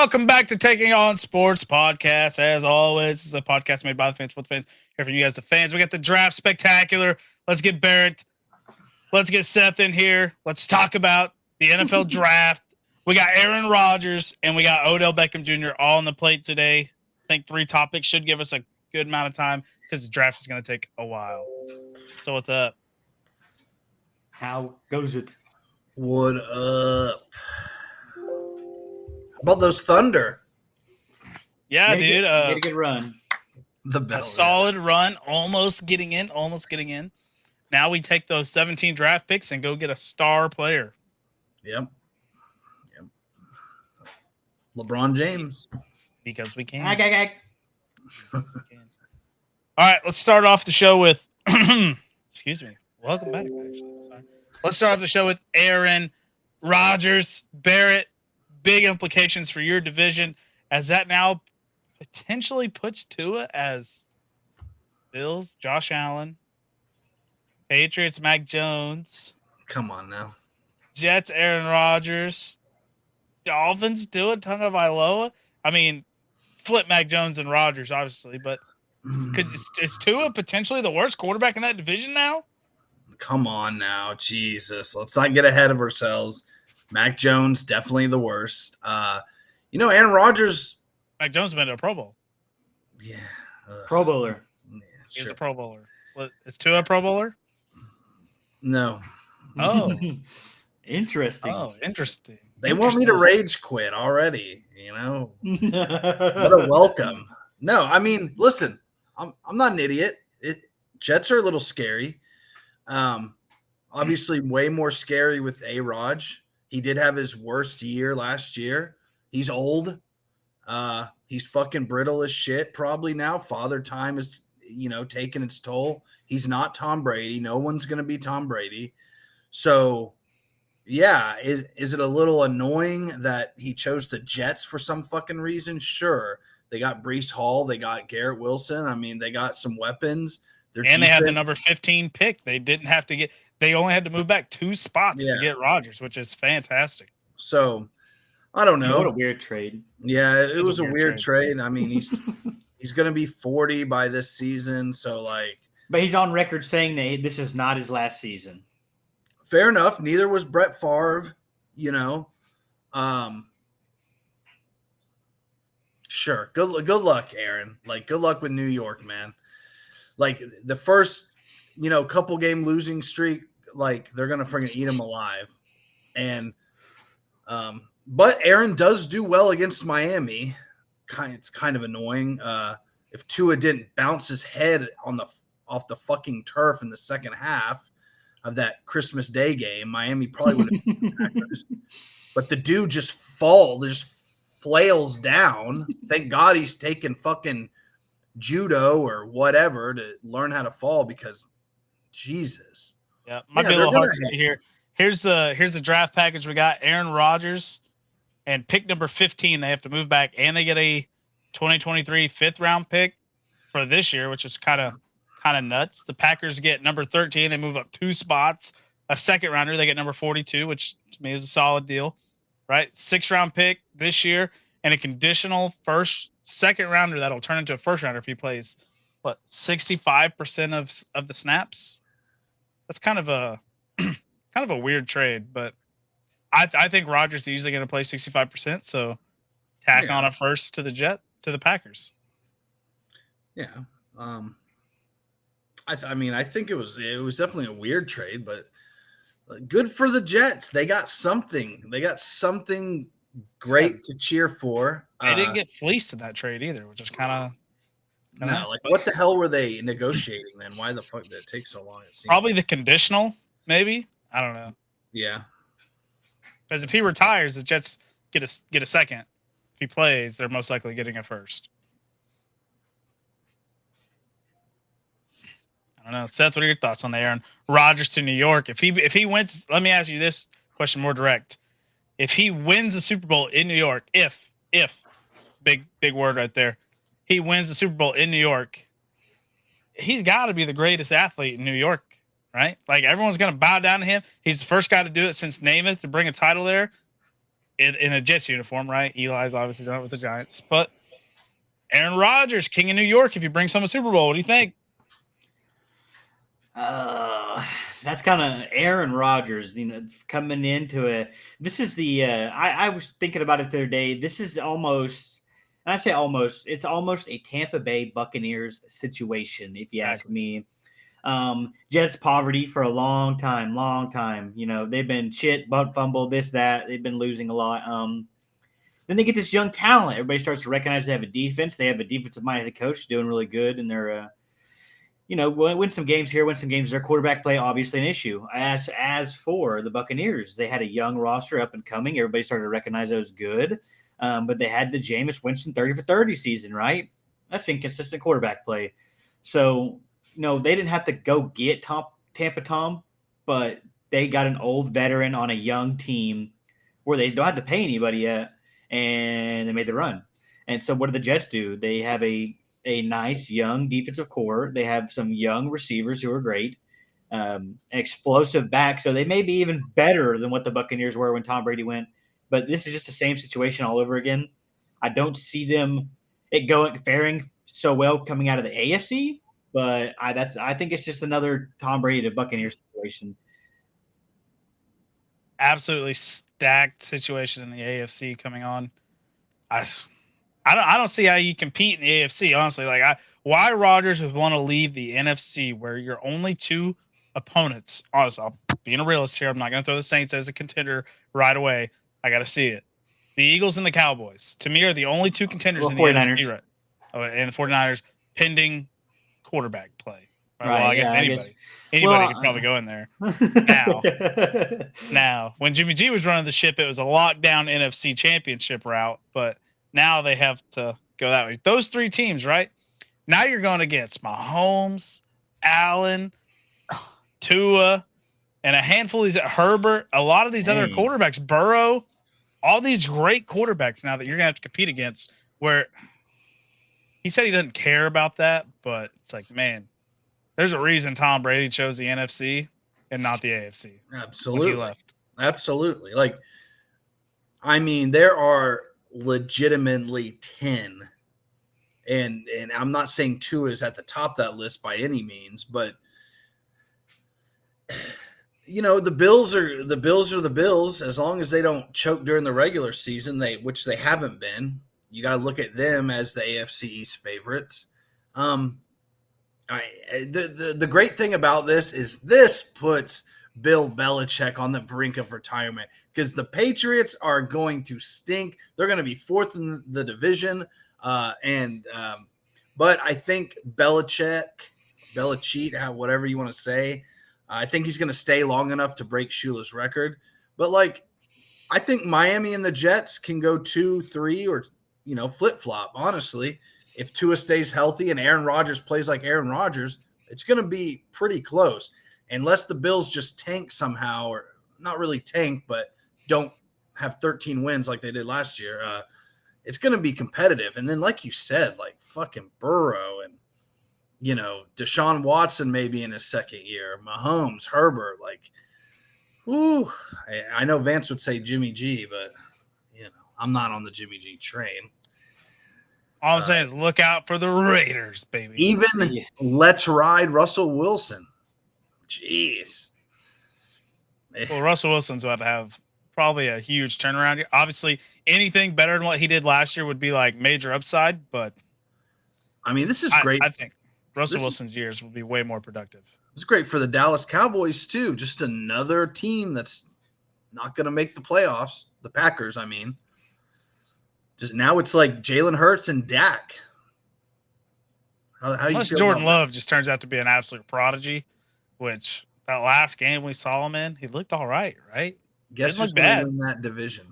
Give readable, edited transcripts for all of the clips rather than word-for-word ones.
welcome back to Taking On Sports Podcast. As always, this is a podcast made by the fans for the fans. Here for you guys, the fans. We got the draft spectacular. Let's get Barrett. Let's get Seth in here. Let's talk about the NFL draft. We got Aaron Rodgers and we got Odell Beckham Jr. all on the plate today. I think 3 topics should give us a good amount of time because the draft is going to take a while. So what's up? How goes it? What up? How about those Thunder? Yeah, dude. Get a good run. A solid run, almost getting in. Now we take those 17 draft picks and go get a star player. Yep. LeBron James. Because we can. All All right, let's start off the show with excuse me. Welcome back, actually. Sorry. Let's start off the show with Aaron Rodgers. Barrett, big implications for your division as that now potentially puts Tua as Bills, Josh Allen, Patriots, Mac Jones. Come on now. Jets, Aaron Rodgers. Dolphins, Tua Tagovailoa. I mean, flip Mac Jones and Rodgers, obviously, but is Tua potentially the worst quarterback in that division now? Come on now. Jesus. Let's not get ahead of ourselves. Mac Jones, definitely the worst. Aaron Rodgers. Mac Jones made a Pro Bowl. Yeah. Pro Bowler. Yeah, He's sure. a Pro Bowler. What, is Tua a Pro Bowler? No. Oh. Interesting. They want me to rage quit already, What a welcome. No, I mean, listen, I'm not an idiot. Jets are a little scary. Obviously way more scary with A-Rod. He did have his worst year last year. He's old. He's fucking brittle as shit probably now. Father time is, taking its toll. He's not Tom Brady. No one's going to be Tom Brady. So, yeah, is it a little annoying that he chose the Jets for some fucking reason? Sure. They got Breece Hall. They got Garrett Wilson. I mean, they got some weapons. They had the number 15 pick. They didn't have to they only had to move back 2 spots to get Rodgers, which is fantastic. So, I don't know. What a weird trade. Yeah, it was a weird trade. I mean, he's going to be 40 by this season. So, But he's on record saying that this is not his last season. Fair enough. Neither was Brett Favre, Sure. Good luck, Aaron. Good luck with New York, man. The first, couple game losing streak, they're going to freaking eat him alive. And but Aaron does do well against Miami. It's kind of annoying. If Tua didn't bounce his head off the fucking turf in the second half of that Christmas Day game, Miami probably would have beaten the Packers. But the dude just flails down. Thank God he's taking fucking judo or whatever to learn how to fall because Jesus. Yeah, might be a little hard to see here. Here's the draft package we got. Aaron Rodgers and pick number 15. They have to move back and they get a 2023 5th round pick for this year, which is kind of nuts. The Packers get number 13. They move up 2 spots. A 2nd rounder, they get number 42, which to me is a solid deal, right? 6th round pick this year and a conditional 2nd rounder that'll turn into a 1st rounder if he plays 65% of the snaps. That's kind of a weird trade, but I think Rodgers is usually going to play 65%. So tack on a 1st to the Packers. Yeah. I think it was definitely a weird trade, but good for the Jets. They got something. They got something great to cheer for. They didn't get fleeced in that trade either, which is kind of nice. What the hell were they negotiating then? Why the fuck did it take so long? Probably the conditional, maybe. I don't know. Yeah. Because if he retires, the Jets get a 2nd. If he plays, they're most likely getting a 1st. I don't know. Seth, what are your thoughts on the Aaron Rodgers to New York? If he wins, let me ask you this question more direct. If he wins the Super Bowl in New York, if big word right there, he wins the Super Bowl in New York, he's got to be the greatest athlete in New York, right? Everyone's going to bow down to him. He's the first guy to do it since Namath to bring a title there. in a Jets uniform, right? Eli's obviously done it with the Giants, but Aaron Rodgers, King of New York. If you bring some to Super Bowl, what do you think? That's kind of Aaron Rodgers, coming into a. This is the. I was thinking about it the other day. This is almost, and I say almost, it's almost a Tampa Bay Buccaneers situation, if you ask me. Jets poverty for a long time. They've been shit, butt fumble, this, that. They've been losing a lot. Then they get this young talent. Everybody starts to recognize they have a defense. They have a defensive-minded coach doing really good, and they're win some games here, win some games. Their quarterback play obviously an issue. As for the Buccaneers, they had a young roster up and coming. Everybody started to recognize it was good, but they had the Jameis Winston 30 for 30 season, right? That's inconsistent quarterback play. So they didn't have to go get Tampa Tom, but they got an old veteran on a young team where they don't have to pay anybody yet, and they made the run. And so what do the Jets do? They have a nice young defensive core. They have some young receivers who are great, explosive back. So they may be even better than what the Buccaneers were when Tom Brady went. But this is just the same situation all over again. I don't see them faring so well coming out of the AFC. But I think it's just another Tom Brady to Buccaneers situation. Absolutely stacked situation in the AFC coming on. I don't see how you compete in the AFC, honestly. Why Rodgers would want to leave the NFC where your only two opponents, honestly, I'll being a realist here, I'm not going to throw the Saints as a contender right away. I got to see it. The Eagles and the Cowboys, to me, are the only two contenders in the 49ers. NFC, right? Oh, and the 49ers pending quarterback play. Right? Right, Well, I guess anybody could probably go in there. Now, when Jimmy G was running the ship, it was a lockdown NFC championship route, but now they have to go that way. Those three teams, right? Now you're going against Mahomes, Allen, Tua, and a handful of these Herbert, a lot of these other quarterbacks, Burrow, all these great quarterbacks now that you're going to have to compete against, where he said he doesn't care about that, but it's like, man, there's a reason Tom Brady chose the NFC and not the AFC. Absolutely. When he left. Absolutely. There are legitimately 10, and I'm not saying 2 is at the top of that list by any means, but the Bills are the Bills. As long as they don't choke during the regular season, which they haven't been, you got to look at them as the AFC East favorites. The great thing about this is this puts Bill Belichick on the brink of retirement because the Patriots are going to stink. They're going to be 4th in the division. But I think Belichick, whatever you want to say, I think he's going to stay long enough to break Shula's record. But I think Miami and the Jets can go 2-3 or, flip-flop, honestly. If Tua stays healthy and Aaron Rodgers plays like Aaron Rodgers, it's going to be pretty close. Unless the Bills just tank somehow, or not really tank, but don't have 13 wins like they did last year, it's going to be competitive. And then, like you said, fucking Burrow and, Deshaun Watson maybe in his second year, Mahomes, Herbert, I know Vance would say Jimmy G, but, I'm not on the Jimmy G train. All I'm saying is look out for the Raiders, baby. Even let's ride Russell Wilson. Jeez. Well, Russell Wilson's about to have probably a huge turnaround here. Obviously, anything better than what he did last year would be major upside, but this is great. I think Russell Wilson's years will be way more productive. It's great for the Dallas Cowboys too. Just another team that's not going to make the playoffs. The Packers, Just now it's Jalen Hurts and Dak. How you feel Jordan Love just turns out to be an absolute prodigy, which that last game we saw him in, he looked all right? Guess who's going to win that division?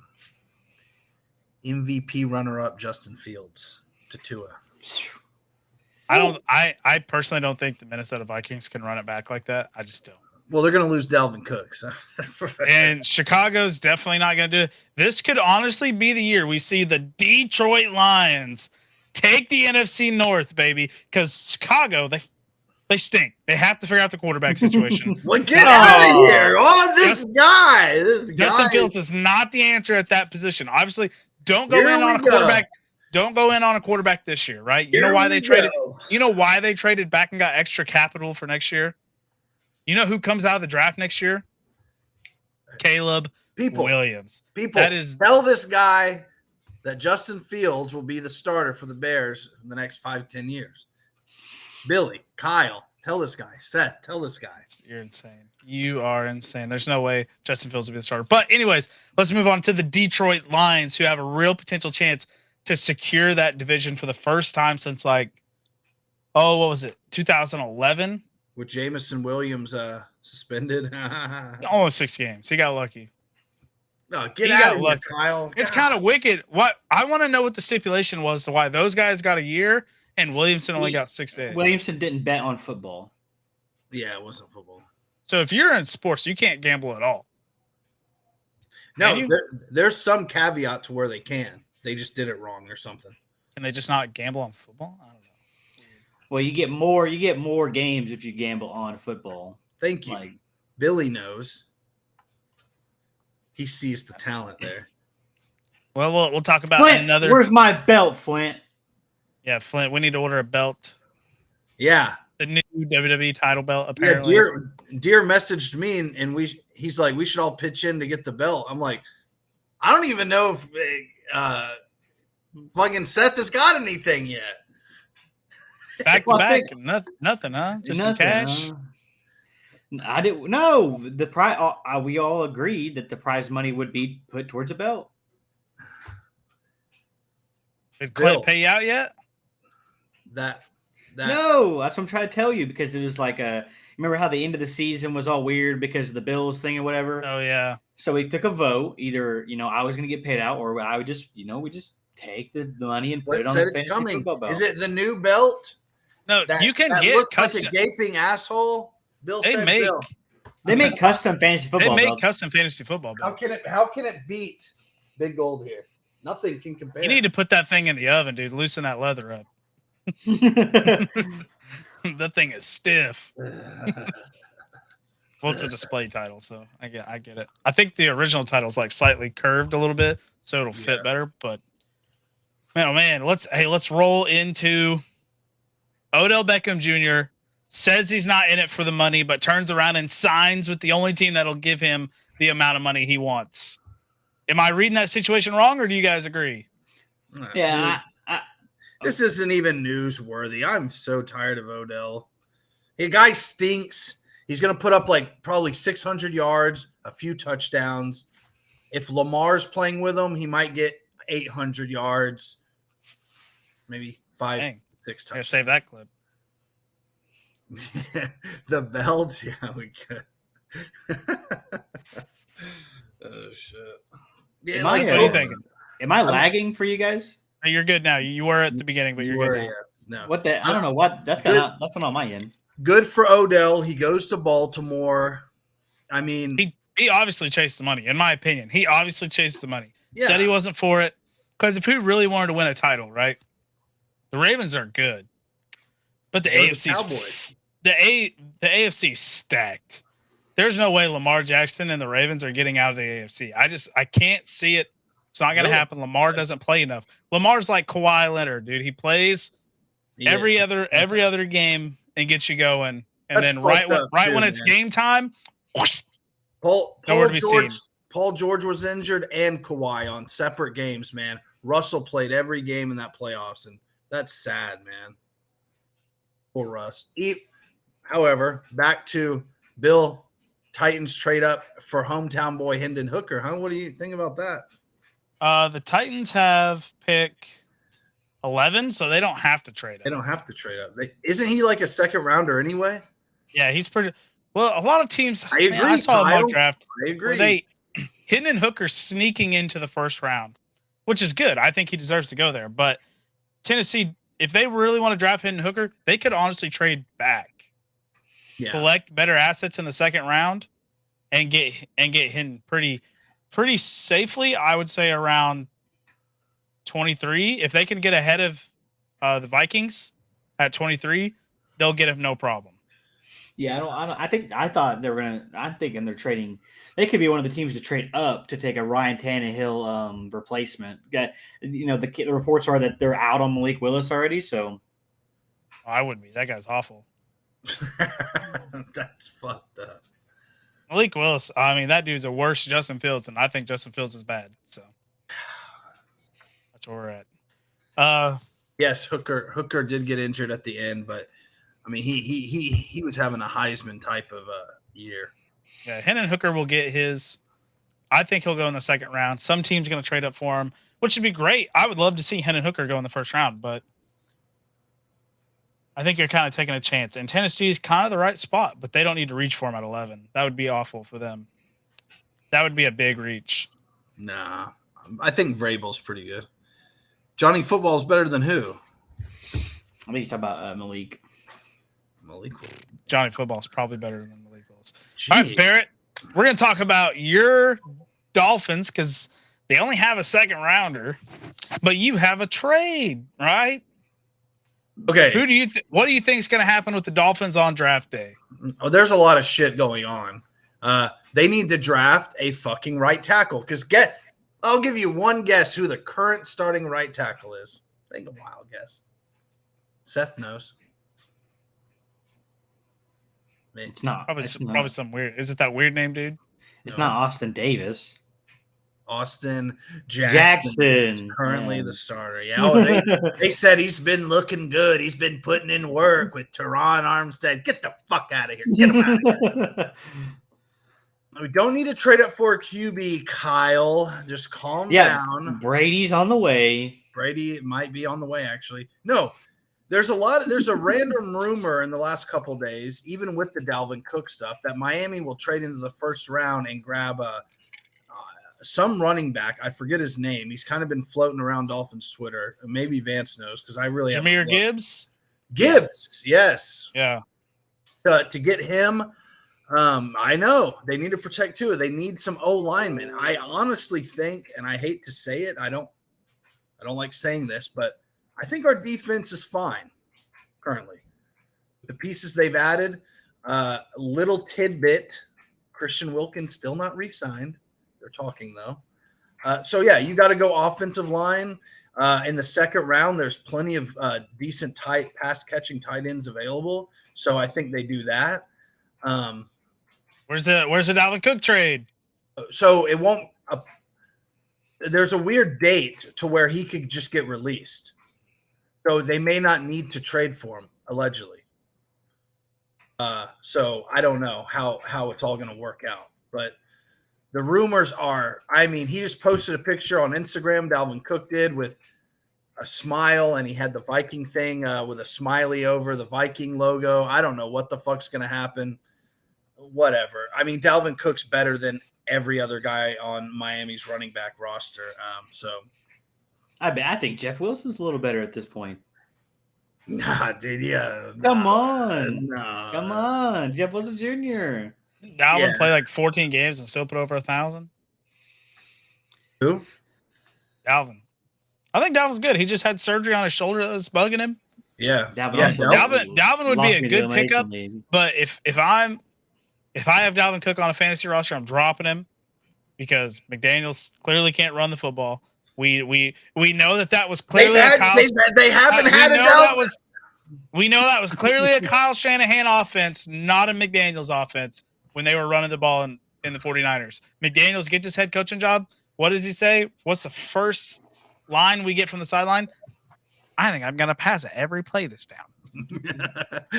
MVP runner-up Justin Fields to Tua. I personally don't think the Minnesota Vikings can run it back like that. I just don't. Well, they're going to lose Dalvin Cook. So. And Chicago's definitely not going to do it. This could honestly be the year we see the Detroit Lions take the NFC North, baby, because Chicago, They stink. They have to figure out the quarterback situation. Well, get out of here! Oh, this guy. Justin Fields is not the answer at that position. Obviously, don't go Here in on we a quarterback. Don't go in on a quarterback this year, right? You know Here why we they traded? go. You know why they traded back and got extra capital for next year? You know who comes out of the draft next year? Caleb Williams. Tell this guy that Justin Fields will be the starter for the Bears in the next 5-10 years. Billy, Kyle, tell this guy. Seth, tell this guy. You're insane. You are insane. There's no way Justin Fields will be the starter. But anyways, let's move on to the Detroit Lions, who have a real potential chance to secure that division for the first time since what was it? 2011? With Jameson Williams suspended. Almost 6 games. He got lucky. No, get out of here, Kyle. It's kind of wicked. What I want to know what the stipulation was to why those guys got a year and Williamson only got 6 days. Williamson didn't bet on football. Yeah, it wasn't football. So if you're in sports, you can't gamble at all. No, there's some caveat to where they can. They just did it wrong or something. Can they just not gamble on football? I don't know. Well, you get more games if you gamble on football. Thank you. Billy knows. He sees the talent there. Well, we'll talk about Flint, another. Where's my belt, Flint? Yeah, Flint. We need to order a belt. Yeah, the new WWE title belt. Apparently, yeah. Deer messaged me and he's like, we should all pitch in to get the belt. I'm like, I don't even know if fucking Seth has got anything yet. Back to back, nothing, huh? Just some cash. I didn't know the prize. We all agreed that the prize money would be put towards a belt. Did Clint pay you out yet? That no, that's what I'm trying to tell you because it was like remember how the end of the season was all weird because of the Bills thing or whatever. Oh yeah. So we took a vote. Either I was going to get paid out, or I would just we just take the money and put it on the fantasy football belt. Is it the new belt? No, you can get looks custom. like a gaping asshole. Bill they said make Bill. They make custom fantasy football. They make custom fantasy football belts. How can it beat Big Gold here? Nothing can compare. You need to put that thing in the oven, dude. Loosen that leather up. That thing is stiff. Well, it's a display title, so I get it. I think the original title is like slightly curved a little bit, so it'll fit better. But man, let's roll into Odell Beckham Jr. says he's not in it for the money, but turns around and signs with the only team that'll give him the amount of money he wants. Am I reading that situation wrong, or do you guys agree? Yeah. This isn't even newsworthy. I'm so tired of Odell. The guy stinks. He's going to put up probably 600 yards, a few touchdowns. If Lamar's playing with him, he might get 800 yards, maybe 5-6 touchdowns. Save that clip. The belt, yeah, we could. Oh shit! Yeah, what are you thinking? Am I lagging for you guys? You're good now. You were at the beginning, but you're good now. Yeah. No. What the? I don't know what. That's not on my end. Good for Odell. He goes to Baltimore. I mean, he obviously chased the money. In my opinion, he obviously chased the money. Yeah. Said he wasn't for it because if he really wanted to win a title, right? The Ravens are good, but the AFC, the AFC stacked. There's no way Lamar Jackson and the Ravens are getting out of the AFC. I can't see it. It's not going to happen. Lamar doesn't play enough. Lamar's like Kawhi Leonard, dude. He plays every other game and gets you going, and then right when it's game time, whoosh, Paul George was injured and Kawhi on separate games, man. Russell played every game in that playoffs, and that's sad, man. Poor Russ. However, back to Bill. Titans trade up for hometown boy Hendon Hooker, huh? What do you think about that? The Titans have pick 11, so they don't have to trade up. They don't have to trade up. Isn't he like a second rounder anyway? Yeah, he's pretty. Well, a lot of teams. I agree. I saw a mock draft. I agree. Hendon Hooker sneaking into the first round, which is good. I think he deserves to go there. But Tennessee, if they really want to draft Hendon Hooker, they could honestly trade back. Yeah. Collect better assets in the second round and get him pretty safely. I would say around 23. If they can get ahead of the Vikings at 23, they'll get him no problem. Yeah, I thought they were gonna. I'm thinking they're trading. They could be one of the teams to trade up to take a Ryan Tannehill replacement. The reports are that they're out on Malik Willis already. So I wouldn't be. That guy's awful. That's fucked up. Malik Willis. I mean, that dude's a worse Justin Fields, and I think Justin Fields is bad. So that's where we're at. Yes, Hooker did get injured at the end, but I mean, he was having a Heisman type of year. Yeah, Hendon Hooker will get his. I think he'll go in the second round. Some team's going to trade up for him, which would be great. I would love to see Hendon Hooker go in the first round, but I think you're kind of taking a chance. And Tennessee is kind of the right spot, but they don't need to reach for him at 11. That would be awful for them. That would be a big reach. Nah, I think Vrabel's pretty good. Johnny Football is better than who? I think he's talking about Malik. Malik. Johnny Football is probably better than Malik Willis. All right, Barrett, we're going to talk about your Dolphins because they only have a second rounder, but you have a trade, right? Okay. What do you think is going to happen with the Dolphins on draft day? Oh, there's a lot of shit going on. They need to draft a fucking right tackle because I'll give you one guess who the current starting right tackle is. Think a wild guess. Seth knows. It's not. Probably It's probably some weird. Is it that weird name, dude? It's not Austin Davis. Austin Jackson is currently the starter. Yeah, they said he's been looking good. He's been putting in work with Teron Armstead. Get the fuck out of here. Get him out of here. We don't need to trade up for a QB, Kyle. Just calm down. Brady's on the way. Brady might be on the way, actually. No, there's a random rumor in the last couple days, even with the Dalvin Cook stuff, that Miami will trade into the first round and grab some running back. I forget his name. He's kind of been floating around Dolphins Twitter. Maybe Vance knows because I really Jahmyr Gibbs. Gibbs, yes. Yeah. To get him, I know they need to protect too. They need some O linemen. I honestly think, and I hate to say it, I don't like saying this, but I think our defense is fine currently. The pieces they've added, little tidbit, Christian Wilkins still not re-signed. They're talking though. So yeah, you got to go offensive line. In the second round, there's plenty of decent pass catching tight ends available. So I think they do that. Where's the Dalvin Cook trade? So it won't. There's a weird date to where he could just get released. So they may not need to trade for him, allegedly. So I don't know how it's all going to work out. But the rumors are, I mean, he just posted a picture on Instagram, Dalvin Cook did, with a smile, and he had the Viking thing with a smiley over the Viking logo. I don't know what the fuck's going to happen. Whatever. I mean, Dalvin Cook's better than every other guy on Miami's running back roster. So I think Jeff Wilson's a little better at this point. Nah, dude, yeah. Come on. Jeff Wilson Jr. Dalvin played like 14 games and still put over 1,000. Who? Dalvin. I think Dalvin's good. He just had surgery on his shoulder that was bugging him. Yeah. Dalvin would be a good pickup. But if I have Dalvin Cook on a fantasy roster, I'm dropping him because McDaniels clearly can't run the football. We know that was clearly they haven't had it. We know that was clearly a Kyle Shanahan offense, not a McDaniels offense when they were running the ball in the 49ers. McDaniels gets his head coaching job. What does he say? What's the first line we get from the sideline? I think I'm going to pass it every play this down.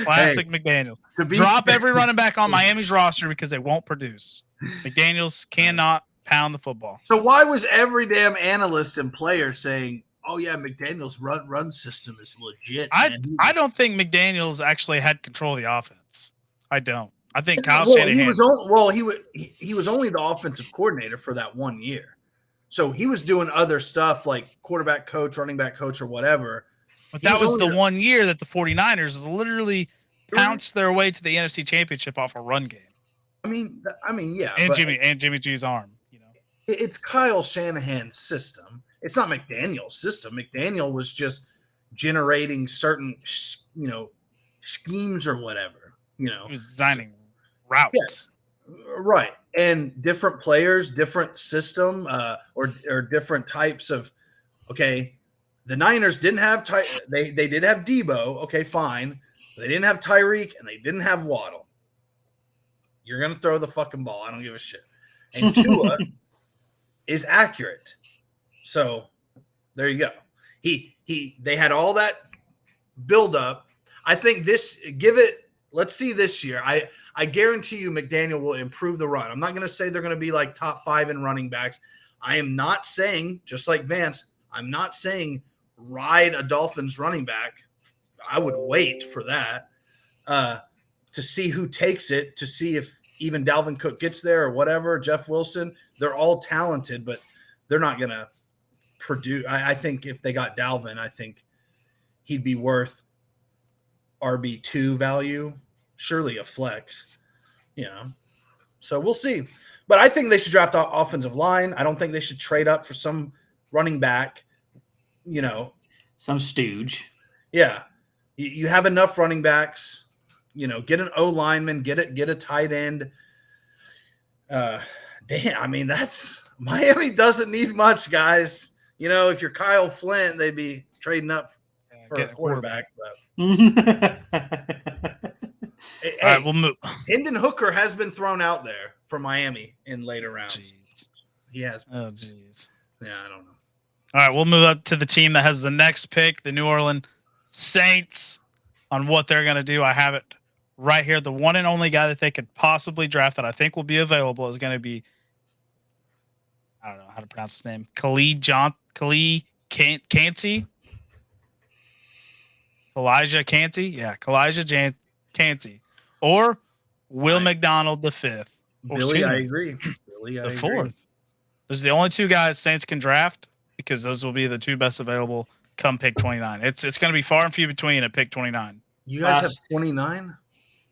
Classic McDaniels. Drop every running back on Miami's roster because they won't produce. McDaniels cannot pound the football. So why was every damn analyst and player saying, "Oh yeah, McDaniels' run system is legit"? I don't think McDaniels actually had control of the offense. I don't. I think Kyle Shanahan. He was only the offensive coordinator for that 1 year, so he was doing other stuff like quarterback coach, running back coach, or whatever. But that was the 1 year that the 49ers literally pounced their way to the NFC Championship off a run game. I mean, yeah. And Jimmy G's arm. You know, it's Kyle Shanahan's system. It's not McDaniel's system. McDaniel was just generating certain, schemes or whatever. You know, He was designing routes. Right. And different players, different system, or different types of, okay, the Niners didn't have they did have Debo, okay, fine. They didn't have Tyreek and they didn't have Waddle. You're gonna throw the fucking ball. I don't give a shit. And Tua is accurate. So there you go. They had all that build up. I think let's see this year. I guarantee you McDaniel will improve the run. I'm not going to say they're going to be like top 5 in running backs. I am not saying, just like Vance, I'm not saying ride a Dolphins running back. I would wait for that to see who takes it, to see if even Dalvin Cook gets there or whatever, Jeff Wilson. They're all talented, but they're not going to produce. I think if they got Dalvin, I think he'd be worth RB2 value, surely a flex, So we'll see. But I think they should draft offensive line. I don't think they should trade up for some running back, Some stooge. Yeah. You have enough running backs, get an O lineman, get a tight end. That's Miami doesn't need much, guys. If you're Kyle Flint, they'd be trading up for a quarterback. But hey, all right, we'll move. Hendon Hooker has been thrown out there for Miami in later rounds. Jeez. He has. Oh, jeez. Yeah, I don't know. All right, we'll move up to the team that has the next pick, the New Orleans Saints, on what they're going to do. I have it right here. The one and only guy that they could possibly draft that I think will be available is going to be, I don't know how to pronounce his name, Khalid Cansey. Elijah Cansey? Yeah, Elijah Cansey. Or Will McDonald the fifth. Billy, I agree. The fourth. Those are the only two guys Saints can draft because those will be the two best available come pick 29. It's going to be far and few between at pick 29. You guys have 29?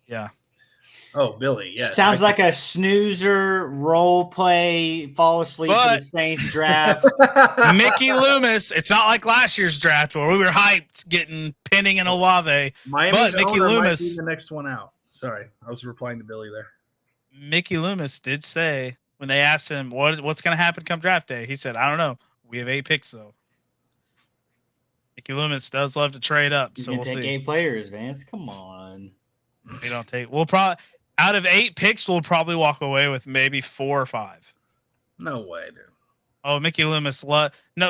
Yeah. Oh, Billy, yes. Sounds like a snoozer, role play, fall asleep for the Saints draft. Mickey Loomis, it's not like last year's draft where we were hyped getting Penning and Olave. Miami's but Mickey Loomis might be the next one out. Sorry, I was replying to Billy there. Mickey Loomis did say when they asked him what's going to happen come draft day, he said, I don't know. We have 8 picks, though. Mickey Loomis does love to trade up, so we'll see. 8 players, Vance. Come on. We don't take. We'll probably out of 8 picks, we'll probably walk away with maybe 4 or 5. No way, dude. Oh, Mickey Loomis.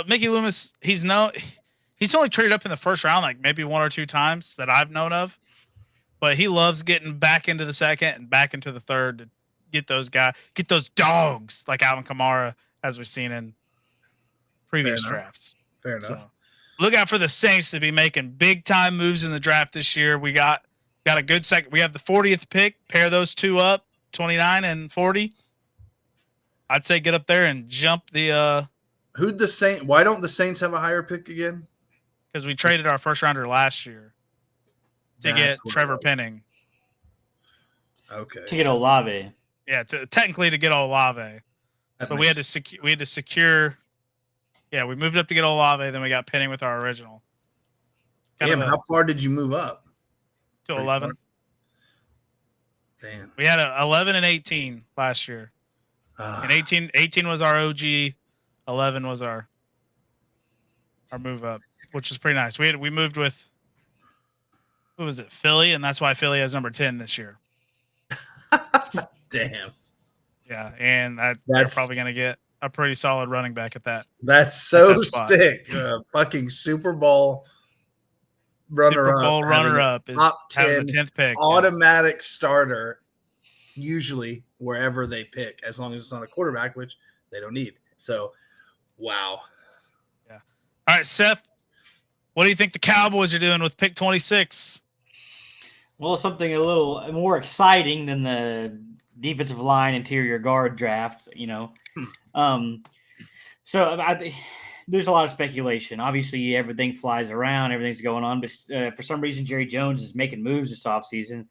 Mickey Loomis. He's only traded up in the first round like maybe 1 or 2 times that I've known of, but he loves getting back into the second and back into the third to get those dogs like Alvin Kamara, as we've seen in previous drafts. Fair enough. So, look out for the Saints to be making big time moves in the draft this year. We got a good second. We have the 40th pick. Pair those two up, 29 and 40. I'd say get up there and jump the. Who'd the Saints? Why don't the Saints have a higher pick again? Because we traded our first rounder last year to get Trevor Penning. Okay. To get Olave. Yeah, technically to get Olave, but we had to secure. Yeah, we moved up to get Olave, then we got Penning with our original. Damn, how far did you move up? To 11. Damn. We had 11 and 18 last year. And 18 was our OG. 11 was our move up, which is pretty nice. We moved with, who was it? Philly, and that's why Philly has number 10 this year. Damn. Yeah, and they're probably going to get a pretty solid running back at that. That's so sick. Fucking Super Bowl runner-up is top 10, the 10th pick. Automatic starter, usually wherever they pick, as long as it's not a quarterback, which they don't need. So, wow. Yeah. All right, Seth, what do you think the Cowboys are doing with pick 26? Well, something a little more exciting than the defensive line interior guard draft, So there's a lot of speculation. Obviously, everything flies around, everything's going on, but for some reason, Jerry Jones is making moves this offseason.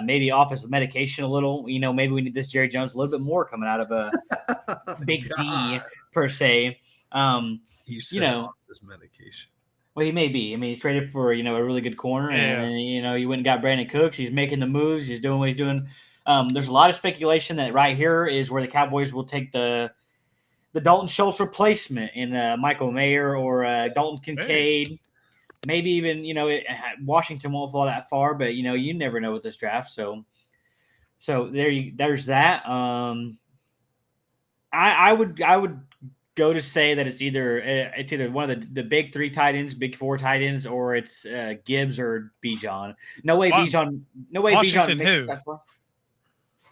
Maybe off his medication a little. Maybe we need this Jerry Jones a little bit more coming out of a Big D per se. Off this medication. Well, he may be. I mean, he traded for a really good corner, Yeah. and he went and got Brandon Cooks. He's making the moves. He's doing what he's doing. There's a lot of speculation that right here is where the Cowboys will take the Dalton Schultz replacement in Michael Mayer or Dalton Kincaid. Maybe even Washington won't fall that far, but you never know with this draft. So there's that. I would go to say that it's either one of the big three tight ends, big four tight ends, or it's Gibbs or Bijan. No way Bijan. No way Washington Bijan makes it that far.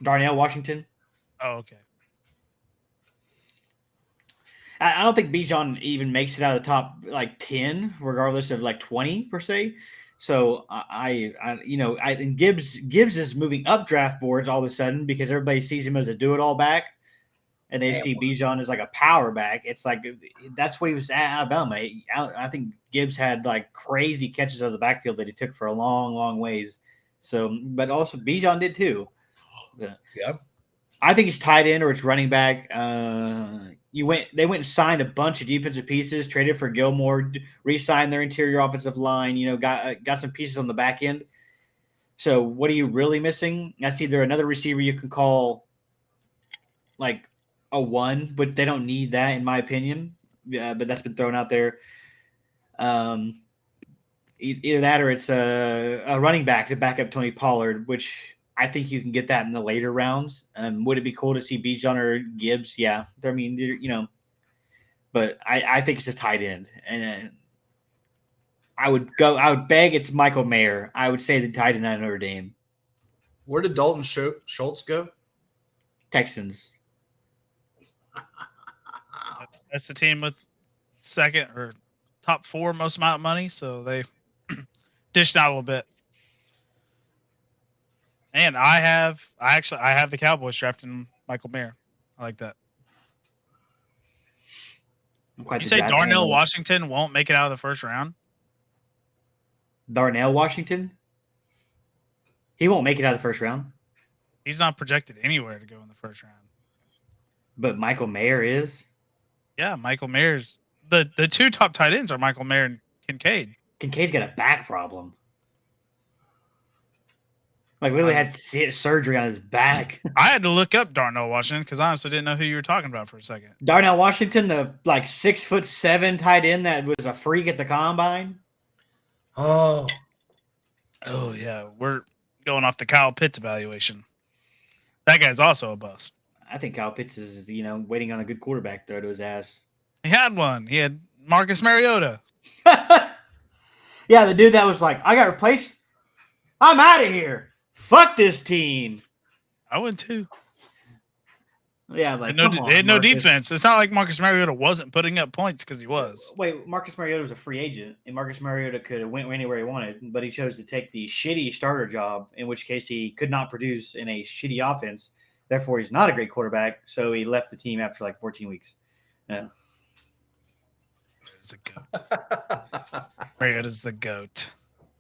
Darnell Washington. Oh, okay. I don't think Bijan even makes it out of the top 10, regardless of 20 per se. So I think Gibbs is moving up draft boards all of a sudden because everybody sees him as a do-it-all back, and they see Bijan as a power back. It's that's what he was at Alabama. I think Gibbs had crazy catches out of the backfield that he took for a long, long ways. So, but also Bijan did too. Yeah. I think it's tight end or it's running back. They went and signed a bunch of defensive pieces, traded for Gilmore, re-signed their interior offensive line. Got some pieces on the back end. So what are you really missing? That's either another receiver you can call a one, but they don't need that in my opinion. But that's been thrown out there. Either that or it's a running back to back up Tony Pollard, which I think you can get that in the later rounds. Would it be cool to see Bijan or Gibbs? Yeah. I mean, but I think it's a tight end. And I would beg it's Michael Mayer. I would say the tight end at Notre Dame. Where did Dalton Schultz go? Texans. That's the team with second or top 4 most amount of money. So they dished out a little bit. And I have the Cowboys drafting Michael Mayer. I like that. You say Darnell Washington won't make it out of the first round? Darnell Washington? He won't make it out of the first round. He's not projected anywhere to go in the first round. But Michael Mayer is? Yeah, Michael Mayer's the 2 top tight ends are Michael Mayer and Kincaid. Kincaid's got a back problem. Literally had surgery on his back. I had to look up Darnell Washington because I honestly didn't know who you were talking about for a second. Darnell Washington, the 6'7" tight end that was a freak at the combine. Oh yeah, we're going off the Kyle Pitts evaluation. That guy's also a bust. I think Kyle Pitts is waiting on a good quarterback throw to his ass. He had one. He had Marcus Mariota. Yeah, the dude that was I got replaced. I'm out of here. Fuck this team. I would too. Yeah, they had no defense. It's not like Marcus Mariota wasn't putting up points because he was. Wait, Marcus Mariota was a free agent, and Marcus Mariota could have went anywhere he wanted, but he chose to take the shitty starter job, in which case he could not produce in a shitty offense. Therefore, he's not a great quarterback, so he left the team after 14 weeks. Yeah. He's a goat. Mariota's the goat.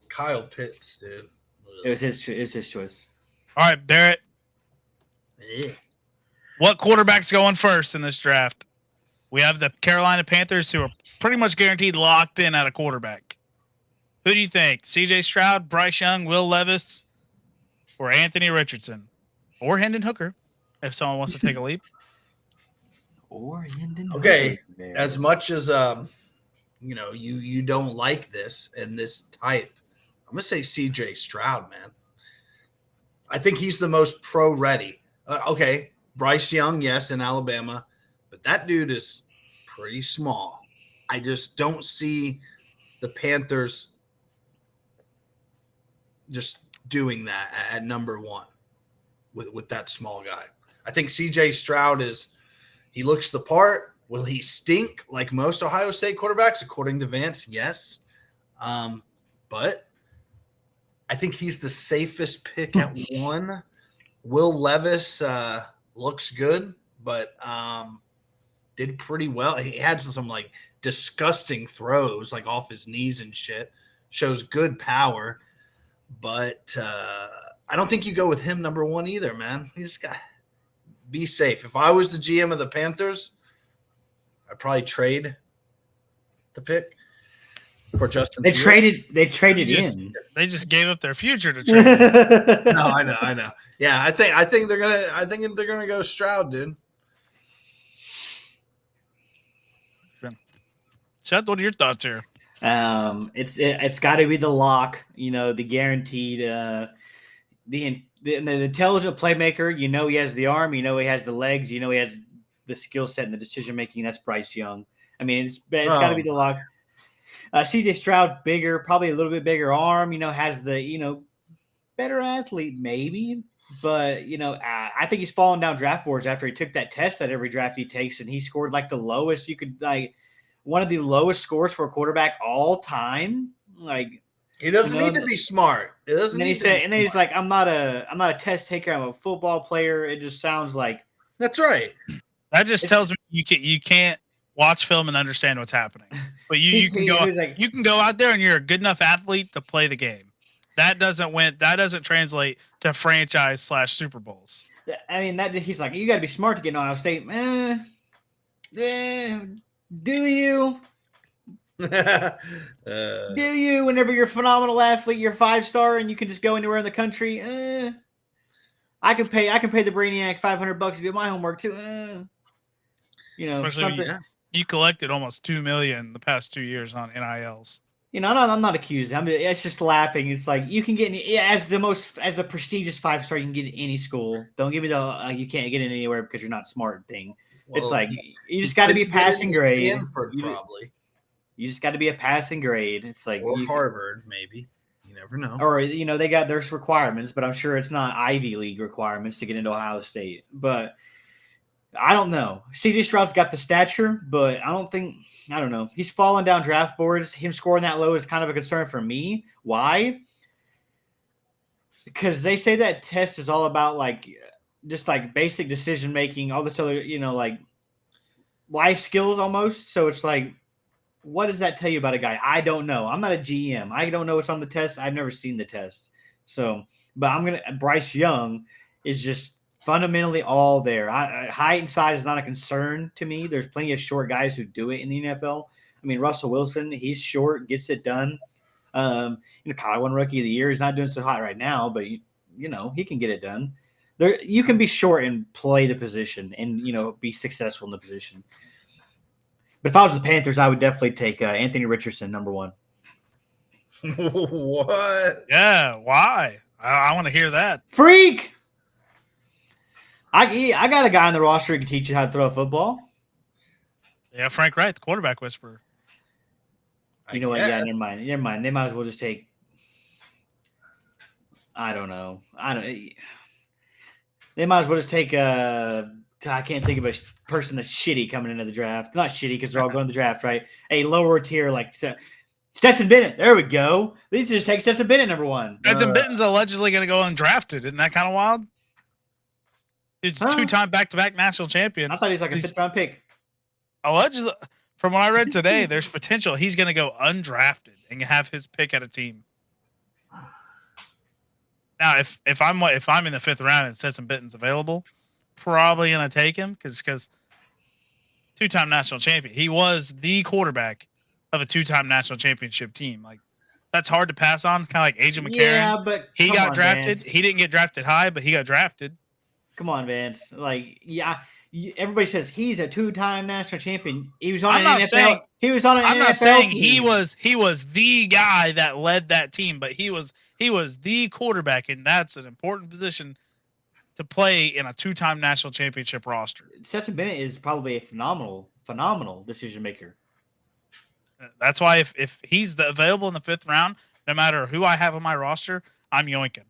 Kyle Pitts, dude. It was his choice. All right, Barrett. Yeah. What quarterback's going first in this draft? We have the Carolina Panthers, who are pretty much guaranteed locked in at a quarterback. Who do you think? C.J. Stroud, Bryce Young, Will Levis, or Anthony Richardson? Or Hendon Hooker, if someone wants to take a leap. Or Hendon Hooker. Okay, as much as you don't like this and this type, I'm gonna say C.J. Stroud, man. I think he's the most pro-ready. Okay, Bryce Young, yes, in Alabama, but that dude is pretty small. I just don't see the Panthers just doing that at number 1 with that small guy. I think C.J. Stroud he looks the part. Will he stink like most Ohio State quarterbacks? According to Vance, yes. But I think he's the safest pick at 1. Will Levis looks good, but did pretty well. He had some disgusting throws off his knees and shit. Shows good power, but I don't think you go with him number 1 either, man. You just got be safe. If I was the GM of the Panthers, I'd probably trade the pick. for Justin. They Fields. traded in. They just gave up their future to trade. No, I know. Yeah, I think they're gonna go Stroud, dude. Seth, what are your thoughts here? It's got to be the lock. The guaranteed. The intelligent playmaker. He has the arm. He has the legs. He has the skill set and the decision making. That's Bryce Young. I mean, it's got to be the lock. CJ Stroud, bigger, probably a little bit bigger arm. Has the better athlete maybe, but I think he's fallen down draft boards after he took that test that every draft he takes, and he scored like the lowest you could one of the lowest scores for a quarterback all time. He doesn't need to be smart. It doesn't. And then he's like, I'm not a test taker. I'm a football player. It just sounds like that's right. That just tells me you can't watch film and understand what's happening. But you can go out there and you're a good enough athlete to play the game. That doesn't translate to franchise / Super Bowls. I mean, he's like, you got to be smart to get in Ohio State. Do you? Do you? Whenever you're a phenomenal athlete, you're a 5-star, and you can just go anywhere in the country. I can pay the Brainiac $500 to do my homework too. Something. You collected almost $2 million the past 2 years on NILs. I'm not accused. It's just laughing. It's like you can get as the prestigious 5-star you can get in any school. Don't give me the you can't get in anywhere because you're not smart thing. Well, it's like you just got to be a passing grade. Stanford, probably. You just got to be a passing grade. It's like Harvard, maybe. You never know. Or they got their requirements, but I'm sure it's not Ivy League requirements to get into Ohio State. But I don't know. CJ Stroud's got the stature, but I don't know. He's fallen down draft boards. Him scoring that low is kind of a concern for me. Why? Because they say that test is all about just basic decision making, all this other, life skills almost. So it's like, what does that tell you about a guy? I don't know. I'm not a GM. I don't know what's on the test. I've never seen the test. So, but Bryce Young is just fundamentally all there. Height and size is not a concern to me. There's plenty of short guys who do it in the NFL. I mean, Russell Wilson, he's short, gets it done. Kyle won Rookie of the Year. He's not doing so hot right now, but he can get it done. You can be short and play the position and be successful in the position. But if I was the Panthers, I would definitely take Anthony Richardson, number 1. What? Yeah, why? I want to hear that. Freak! I got a guy on the roster who can teach you how to throw a football. Yeah, Frank Wright, the quarterback whisperer. You know what? Yeah, never mind. They might as well just take. I don't know. They might as well just take I can't think of a person that's shitty coming into the draft. Not shitty because they're all going to the draft, right? A lower tier like Stetson Bennett. There we go. They just take Stetson Bennett number 1. Stetson Bennett's allegedly going to go undrafted. Isn't that kind of wild? It's 2-time back-to-back national champion. I thought he was like a 5th-round pick. Allegedly, from what I read today, there's potential he's going to go undrafted and have his pick at a team. Now, if I'm in the 5th round and Stetson Bennett's available, probably going to take him because 2-time national champion. He was the quarterback of a 2-time national championship team. That's hard to pass on. Kind of like Agent McCarron. Yeah, but he got drafted. Vance. He didn't get drafted high, but he got drafted. Come on, Vance. Everybody says he's a 2-time national champion. He was on an NFL. He was on an NFL. I'm not saying team. He was the guy that led that team, but he was the quarterback, and that's an important position to play in a 2-time national championship roster. Stetson Bennett is probably a phenomenal decision maker. That's why if he's available in the 5th round, no matter who I have on my roster, I'm yoinking.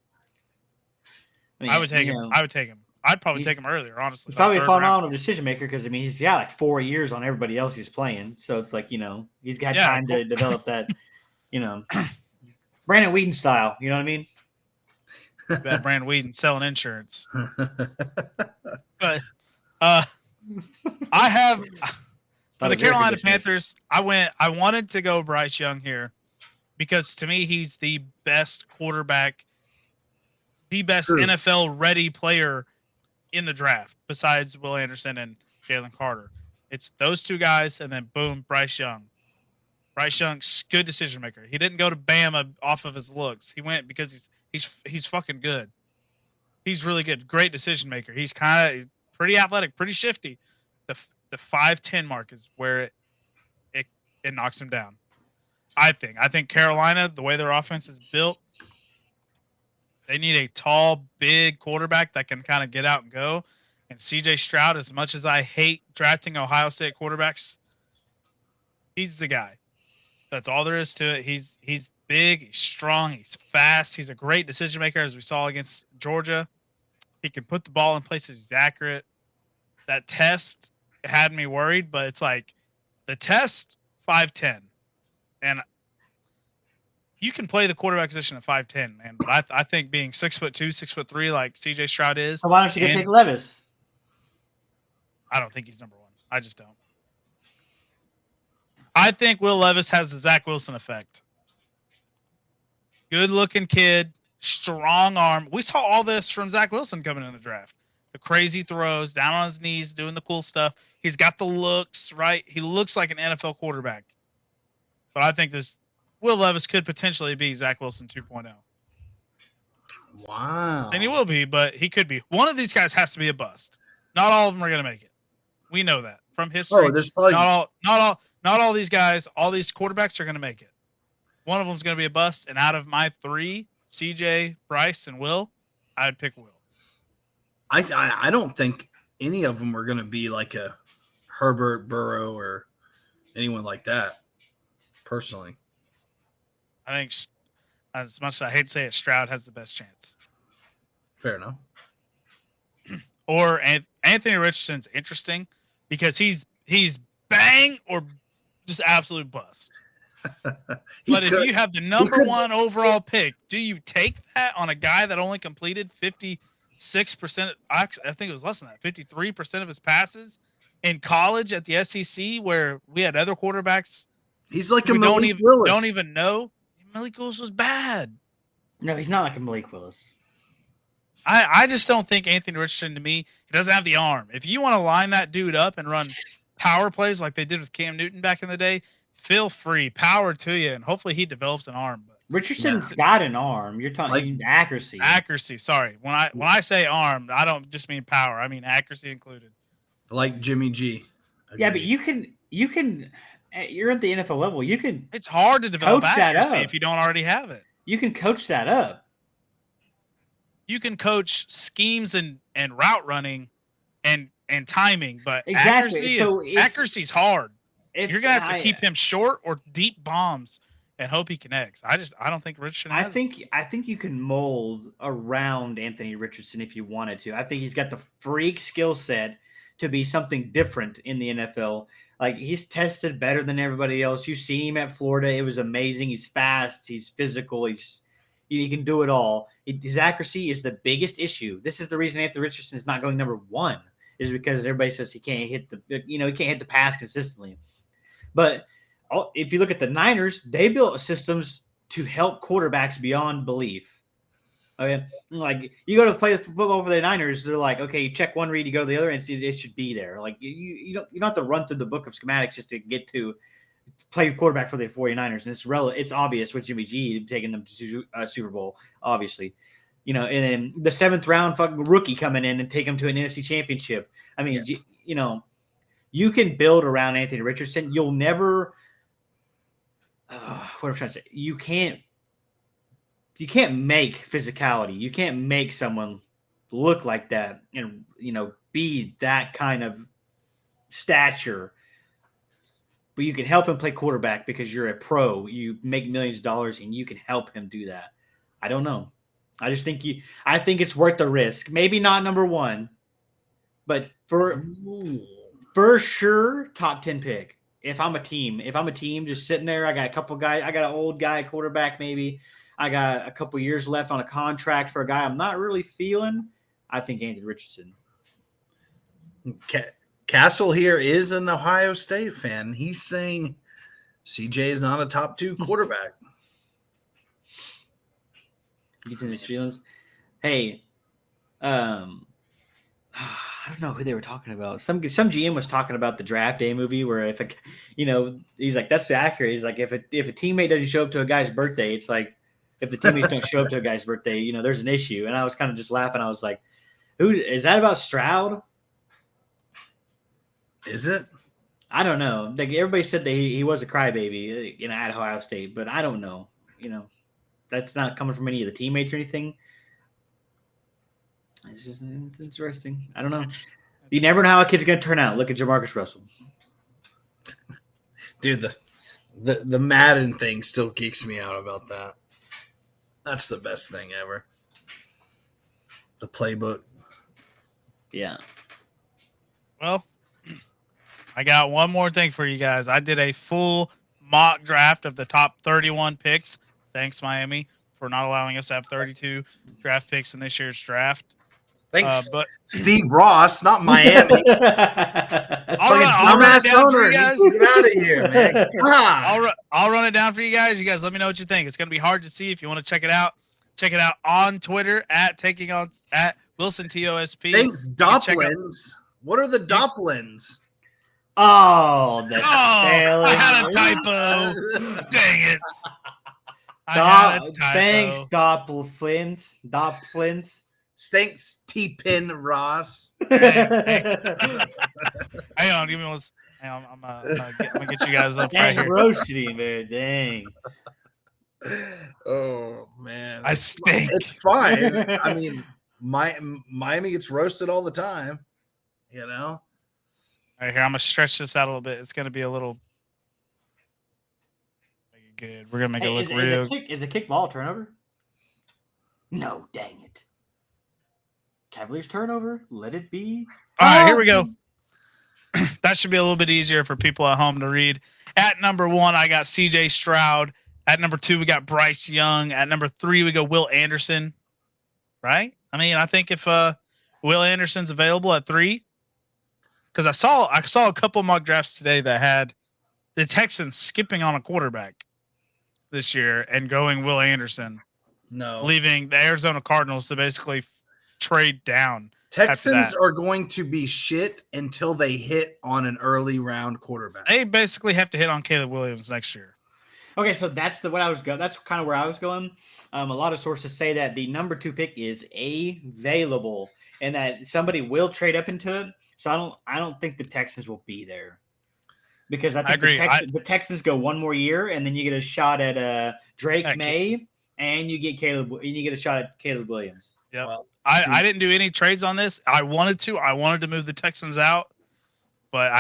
I would take him. I would take him. I'd probably take him earlier, honestly. He's probably a phenomenal decision maker because he's got 4 years on everybody else he's playing. So it's like, he's got time to develop that, Brandon Whedon style. You know what I mean? That Brandon Whedon selling insurance. But I have for the Carolina Panthers, I wanted to go Bryce Young here because to me he's the best quarterback, the best NFL ready player in the draft besides Will Anderson and Jalen Carter. It's those 2 guys and then boom, Bryce Young. Bryce Young's good decision maker. He didn't go to Bama off of his looks. He went because he's fucking good. He's really good. Great decision maker. He's kind of pretty athletic, pretty shifty. The 5'10" mark is where it knocks him down. I think Carolina, the way their offense is built, they need a tall, big quarterback that can kind of get out and go. And CJ Stroud, as much as I hate drafting Ohio State quarterbacks, he's the guy. That's all there is to it. He's big, he's strong, he's fast, he's a great decision maker, as we saw against Georgia. He can put the ball in places, he's accurate. That test had me worried, but it's like the test 5'10", and you can play the quarterback position at 5'10", man. But I think being 6'2", 6'3", like CJ Stroud is. So why don't you go take Levis? I don't think he's number one. I just don't. I think Will Levis has the Zach Wilson effect. Good looking kid, strong arm. We saw all this from Zach Wilson coming in the draft. The crazy throws, down on his knees, doing the cool stuff. He's got the looks, right? He looks like an NFL quarterback. But I think this Will Levis could potentially be Zach Wilson 2.0. Wow. And he will be, but he could be. One of these guys has to be a bust. Not all of them are going to make it. We know that from history. Oh, there's probably not all these guys, all these quarterbacks are going to make it. One of them is going to be a bust, and out of my three, CJ, Bryce, and Will, I'd pick Will. I don't think any of them are going to be like a Herbert, Burrow, or anyone like that. Personally, I think, as much as I hate to say it, Stroud has the best chance. Fair enough. Or Anthony Richardson's interesting because he's bang or just absolute bust. But if you have the number one overall pick, do you take that on a guy that only completed 56%? I think it was less than that, 53% of his passes in college at the SEC, where we had other quarterbacks. He's like a Malik Willis. Don't even know. Malik Willis was bad. No, he's not like a Malik Willis. I just don't think Anthony Richardson, to me, he doesn't have the arm. If you want to line that dude up and run power plays like they did with Cam Newton back in the day, feel free. Power to you, and hopefully he develops an arm. But Richardson's got an arm. You're talking accuracy. Accuracy, sorry. When I say arm, I don't just mean power. I mean accuracy included. Like Jimmy G. Yeah, but you can you're at the NFL level. You can It's hard to develop accuracy if you don't already have it. You can coach that up. You can coach schemes and route running and timing, but exactly. accuracy's hard. You're gonna have to keep him short or deep bombs and hope he connects. I don't think Richardson has I think you can mold around Anthony Richardson if you wanted to. I think he's got the freak skill set to be something different in the NFL. Like, he's tested better than everybody else. You've seen him at Florida. It was amazing. He's fast. He's physical. He can do it all. His accuracy is the biggest issue. This is the reason Anthony Richardson is not going number one, is because everybody says he can't hit the pass consistently. But if you look at the Niners, they built systems to help quarterbacks beyond belief. Okay, like, you go to play football for the Niners, they're like, okay, you check one read, you go to the other, and it should be there. Like, you don't have to run through the book of schematics just to get to play quarterback for the 49ers. And it's obvious with Jimmy G taking them to Super Bowl, obviously. And then the 7th round fucking rookie coming in and take them to an NFC championship. I mean, yeah. You can build around Anthony Richardson. You'll never what am I trying to say? You can't make physicality. You can't make someone look like that and, be that kind of stature. But you can help him play quarterback because you're a pro. You make millions of dollars and you can help him do that. I don't know. I just think I think it's worth the risk. Maybe not number one, but for sure, top 10 pick. If I'm a team just sitting there, I got a couple guys, I got an old guy quarterback maybe. I got a couple years left on a contract for a guy I'm not really feeling. I think Anthony Richardson. Castle here is an Ohio State fan. He's saying CJ is not a top 2 quarterback. Gets in his feelings. Hey, I don't know who they were talking about. Some GM was talking about the draft day movie where if he's like, that's accurate. He's like, if a teammate doesn't show up to a guy's birthday, it's like if the teammates don't show up to a guy's birthday, there's an issue. And I was kind of just laughing. I was like, who is that about Stroud? Is it? I don't know. Like everybody said that he was a crybaby, at Ohio State, but I don't know. That's not coming from any of the teammates or anything. It's interesting. I don't know. You never know how a kid's going to turn out. Look at Jamarcus Russell. Dude, the Madden thing still geeks me out about that. That's the best thing ever. The playbook. Yeah. Well, I got one more thing for you guys. I did a full mock draft of the top 31 picks. Thanks, Miami, for not allowing us to have 32 draft picks in this year's draft. Thanks, but Steve Ross, not Miami. I'll run it down for you guys. Get out of here, man. I'll run it down for you guys. You guys let me know what you think. It's going to be hard to see. If you want to check it out on Twitter at Wilson TOSP. Thanks, Doplins. What are the Doplins? Oh, that's I had a typo. Dang it. Thanks, Doplins. Thanks, T-Pin Ross. Hang on, give me one. I'm gonna get you guys up right here. Roasting, man. Dang. Oh man, I stink. It's fine. I mean, Miami gets roasted all the time. All right, here I'm gonna stretch this out a little bit. It's gonna be a little good. We're gonna make it look real. Is a kickball turnover? No, dang it. Cavaliers turnover. Let it be. All right, here we go. That should be a little bit easier for people at home to read. At number 1, I got CJ Stroud. At number 2, we got Bryce Young. At number 3, we go Will Anderson. Right? I mean, I think if Will Anderson's available at 3, because I saw a couple mock drafts today that had the Texans skipping on a quarterback this year and going Will Anderson. No, leaving the Arizona Cardinals to basically trade down. Texans are going to be shit until they hit on an early round quarterback. They basically have to hit on Caleb Williams next year. Okay, so that's what I was going. That's kind of where I was going. A lot of sources say that the number 2 pick is available and that somebody will trade up into it. So I don't think the Texans will be there because I think the Texans go one more year and then you get a shot at Drake May and you get a shot at Caleb Williams. Yeah. Well, I didn't do any trades on this. I wanted to move the Texans out, but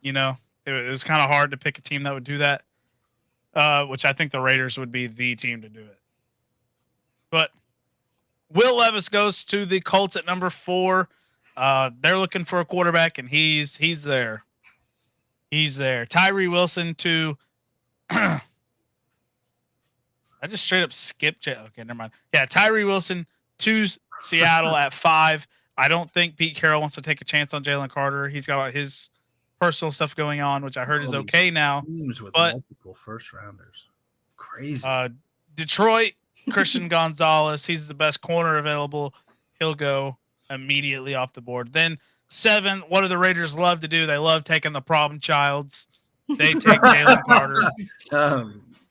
it was kind of hard to pick a team that would do that. Which I think the Raiders would be the team to do it. But Will Levis goes to the Colts at number 4. They're looking for a quarterback, and he's there. He's there. Tyree Wilson to I just straight up skipped it. Okay, never mind. Yeah, Tyree Wilson to Seattle at 5. I don't think Pete Carroll wants to take a chance on Jalen Carter. He's got his personal stuff going on, which I heard is okay now. Teams with multiple first rounders. Crazy. Detroit, Christian Gonzalez. He's the best corner available. He'll go immediately off the board. Then 7, what do the Raiders love to do? They love taking the problem childs. They take Jalen Carter.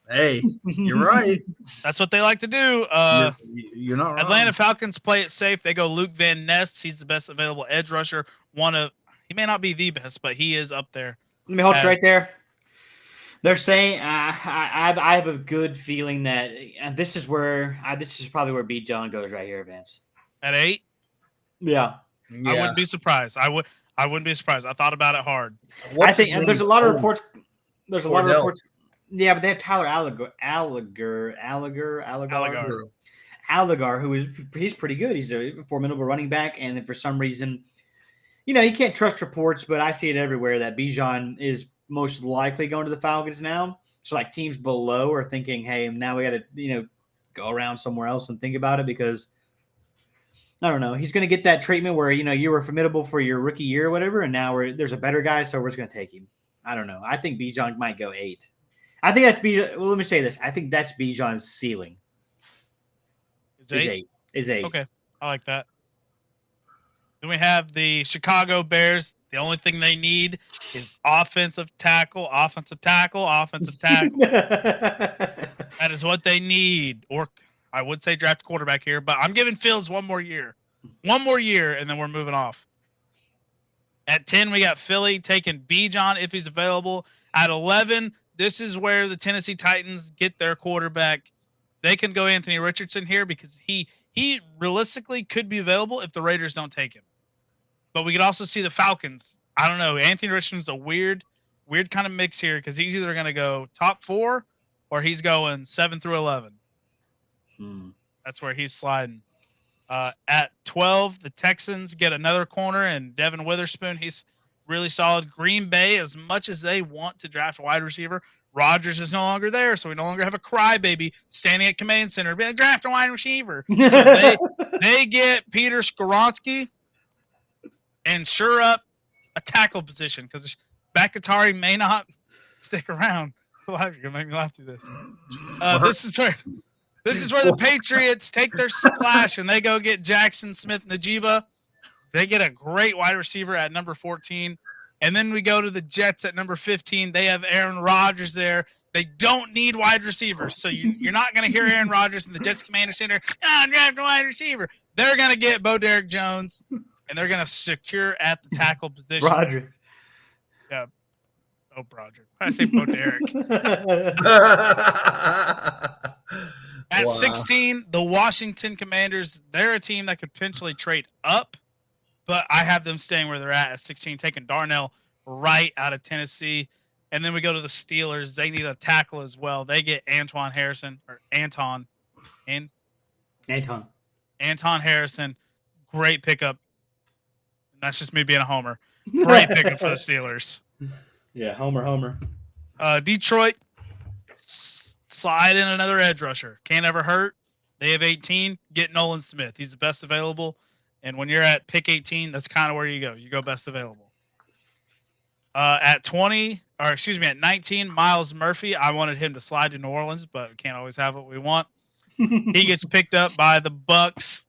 Hey, you're right. That's what they like to do. You're not wrong. Atlanta Falcons play it safe. They go Luke Van Ness. He's the best available edge rusher. He may not be the best, but he is up there. Let me hold you right there. They're saying I have a good feeling that this is probably where B. John goes right here, Vance. At 8? Yeah. I wouldn't be surprised. I wouldn't be surprised. I thought about it hard. I think there's a lot of reports. There's a lot of reports. Yeah, but they have Tyler Alligar, he's pretty good. He's a formidable running back, and then for some reason, you can't trust reports, but I see it everywhere that Bijan is most likely going to the Falcons now. So like teams below are thinking, hey, now we got to go around somewhere else and think about it because I don't know. He's going to get that treatment where you were formidable for your rookie year or whatever, and now there's a better guy, so we're just going to take him. I don't know. I think Bijan might go 8. I think that's Bijan. Well, let me say this. I think that's Bijan's ceiling. Is 8? Is 8. Okay, I like that. Then we have the Chicago Bears. The only thing they need is offensive tackle, offensive tackle, offensive tackle. That is what they need. Or I would say draft quarterback here, but I'm giving Fields one more year. One more year, and then we're moving off. At 10, we got Philly taking Bijan if he's available. At 11, this is where the Tennessee Titans get their quarterback. They can go Anthony Richardson here because he realistically could be available if the Raiders don't take him. But we could also see the Falcons. I don't know. Anthony Richardson's a weird kind of mix here because he's either going to go top 4 or he's going 7 through 11. That's where he's sliding. At 12, the Texans get another corner, and Devin Witherspoon. He's really solid. Green Bay, as much as they want to draft a wide receiver, Rodgers is no longer there, so we no longer have a crybaby standing at command center. Draft a wide receiver. So they get Peter Skoronski and sure up a tackle position because Bakatari may not stick around. You're gonna make me laugh through this. This is where the Patriots take their splash and they go get Jackson Smith-Njigba. They get a great wide receiver at number 14. And then we go to the Jets at number 15. They have Aaron Rodgers there. They don't need wide receivers. So you're not going to hear Aaron Rodgers in the Jets Commander Center, draft a wide receiver. They're going to get Bo Derek Jones, and they're going to secure at the tackle position. Roger. Yeah. Oh, Roger. I say Bo Derek. At 16, the Washington Commanders, they're a team that could potentially trade up, but I have them staying where they're at 16, taking Darnell Wright out of Tennessee. And then we go to the Steelers. They need a tackle as well. They get Anton Harrison. Great pickup. That's just me being a homer. Great pickup for the Steelers. Yeah, homer. Detroit, slide in another edge rusher. Can't ever hurt. They have 18. Get Nolan Smith. He's the best available. And when you're at pick 18, that's kind of where you go. You go best available. At 19, Miles Murphy. I wanted him to slide to New Orleans, but we can't always have what we want. He gets picked up by the Bucks.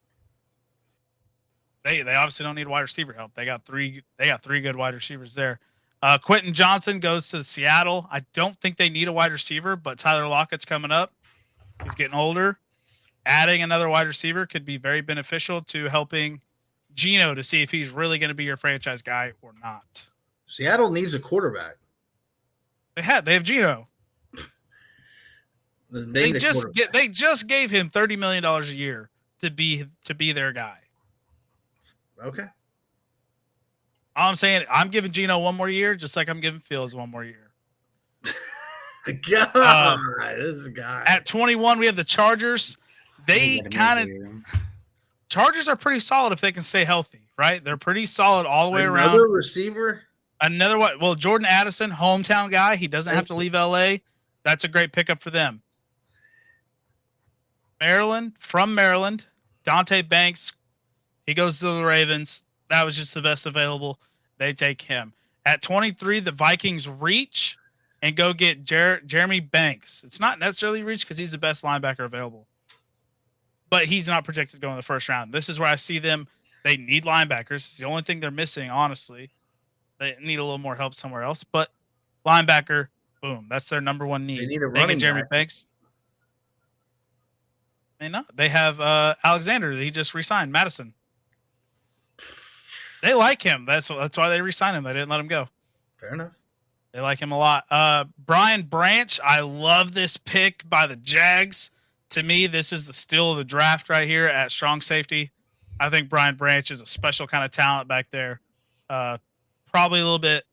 They obviously don't need wide receiver help. They got three good wide receivers there. Quentin Johnson goes to Seattle. I don't think they need a wide receiver, but Tyler Lockett's coming up. He's getting older. Adding another wide receiver could be very beneficial to helping Geno to see if he's really going to be your franchise guy or not. Seattle needs a quarterback. They have Geno. They just gave him $30 million a year to be their guy. Okay. All I'm saying, I'm giving Geno one more year, just like I'm giving Fields one more year. God, this guy. At 21, we have the Chargers. Chargers are pretty solid if they can stay healthy, right? They're pretty solid all the way around. Another receiver? Another one. Well, Jordan Addison, hometown guy. He doesn't have to leave LA. That's a great pickup for them. Maryland, Dante Banks. He goes to the Ravens. That was just the best available. They take him. At 23, the Vikings reach and go get Jeremy Banks. It's not necessarily reach because he's the best linebacker available. But he's not projected to go in the first round. This is where I see them. They need linebackers. It's the only thing they're missing, honestly. They need a little more help somewhere else. But linebacker, boom. That's their number one need. They need a running Jeremy back. Banks. They have Alexander. He just re-signed Madison. They like him. That's why they re-signed him. They didn't let him go. Fair enough. They like him a lot. Brian Branch, I love this pick by the Jags. To me, this is the steal of the draft right here at strong safety. I think Brian Branch is a special kind of talent back there. Probably a little bit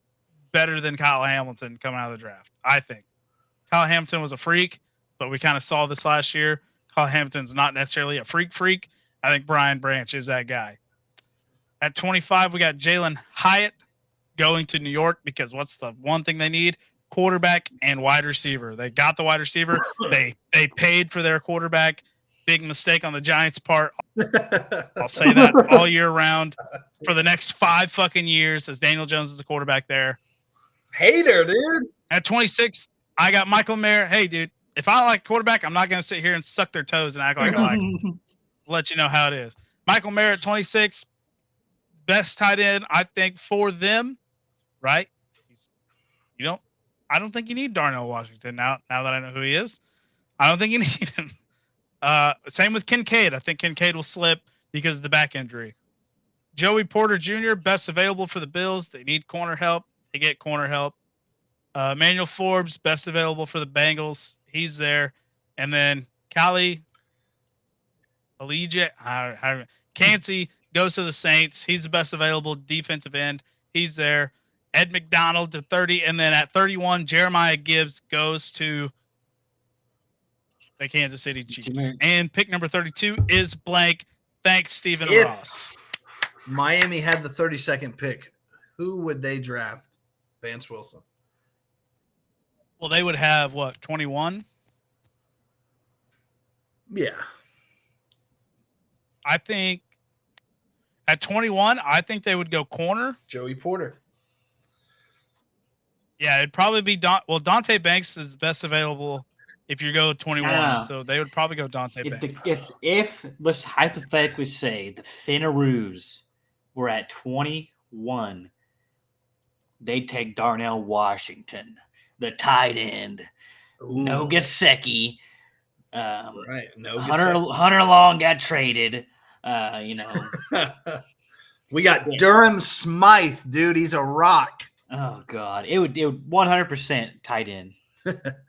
better than Kyle Hamilton coming out of the draft, I think. Kyle Hamilton was a freak, but we kind of saw this last year. Kyle Hamilton's not necessarily a freak. I think Brian Branch is that guy. At 25, we got Jalen Hyatt going to New York because what's the one thing they need? Quarterback and wide receiver. They got the wide receiver. They paid for their quarterback. Big mistake on the Giants' part. I'll say that all year round for the next 5 fucking years as Daniel Jones is the quarterback there. Hater, dude. At 26, I got Michael Mayer. Hey, dude, if I don't like quarterback, I'm not going to sit here and suck their toes and act like I like them. Let you know how it is. Michael Mayer at 26. best tight end, I think, for them, right? I don't think you need Darnell Washington now that I know who he is. I don't think you need him. Same with Kincaid. I think Kincaid will slip because of the back injury. Joey Porter Jr., best available for the Bills. They need corner help. They get corner help. Emmanuel Forbes, best available for the Bengals. He's there. And then Callie Cansey goes to the Saints. He's the best available defensive end. He's there. Ed McDonald to 30. And then at 31, Jeremiah Gibbs goes to the Kansas City Chiefs. And pick number 32 is blank. Thanks, Stephen Ross. Miami had the 32nd pick. Who would they draft? Vance Wilson. Well, they would have, 21? Yeah. I think at 21, I think they would go corner. Joey Porter. Yeah, it'd probably be Dante Banks is best available if you go 21. So they would probably go Dante Banks. If let's hypothetically say the Finnaroos were at 21, they'd take Darnell Washington, the tight end. Ooh. No Gesicki. Right. No Hunter Long got traded. We got Durham Smythe, dude. He's a rock. Oh God, it would 100% tight end.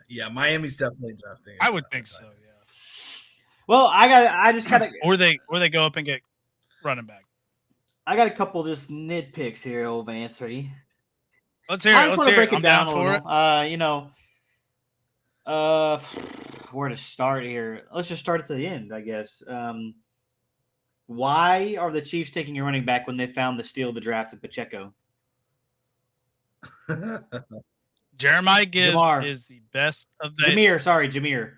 Yeah, Miami's definitely drafting. I would think so. Yeah. Well, I just gotta. or they go up and get running back. I got a couple just nitpicks here, old Vancery. Let's hear it. Let's hear it. I'm down for it. Where to start here? Let's just start at the end, I guess. Why are the Chiefs taking a running back when they found the steal of the draft with Pacheco? Jeremiah Gibbs is the best of the Jameer.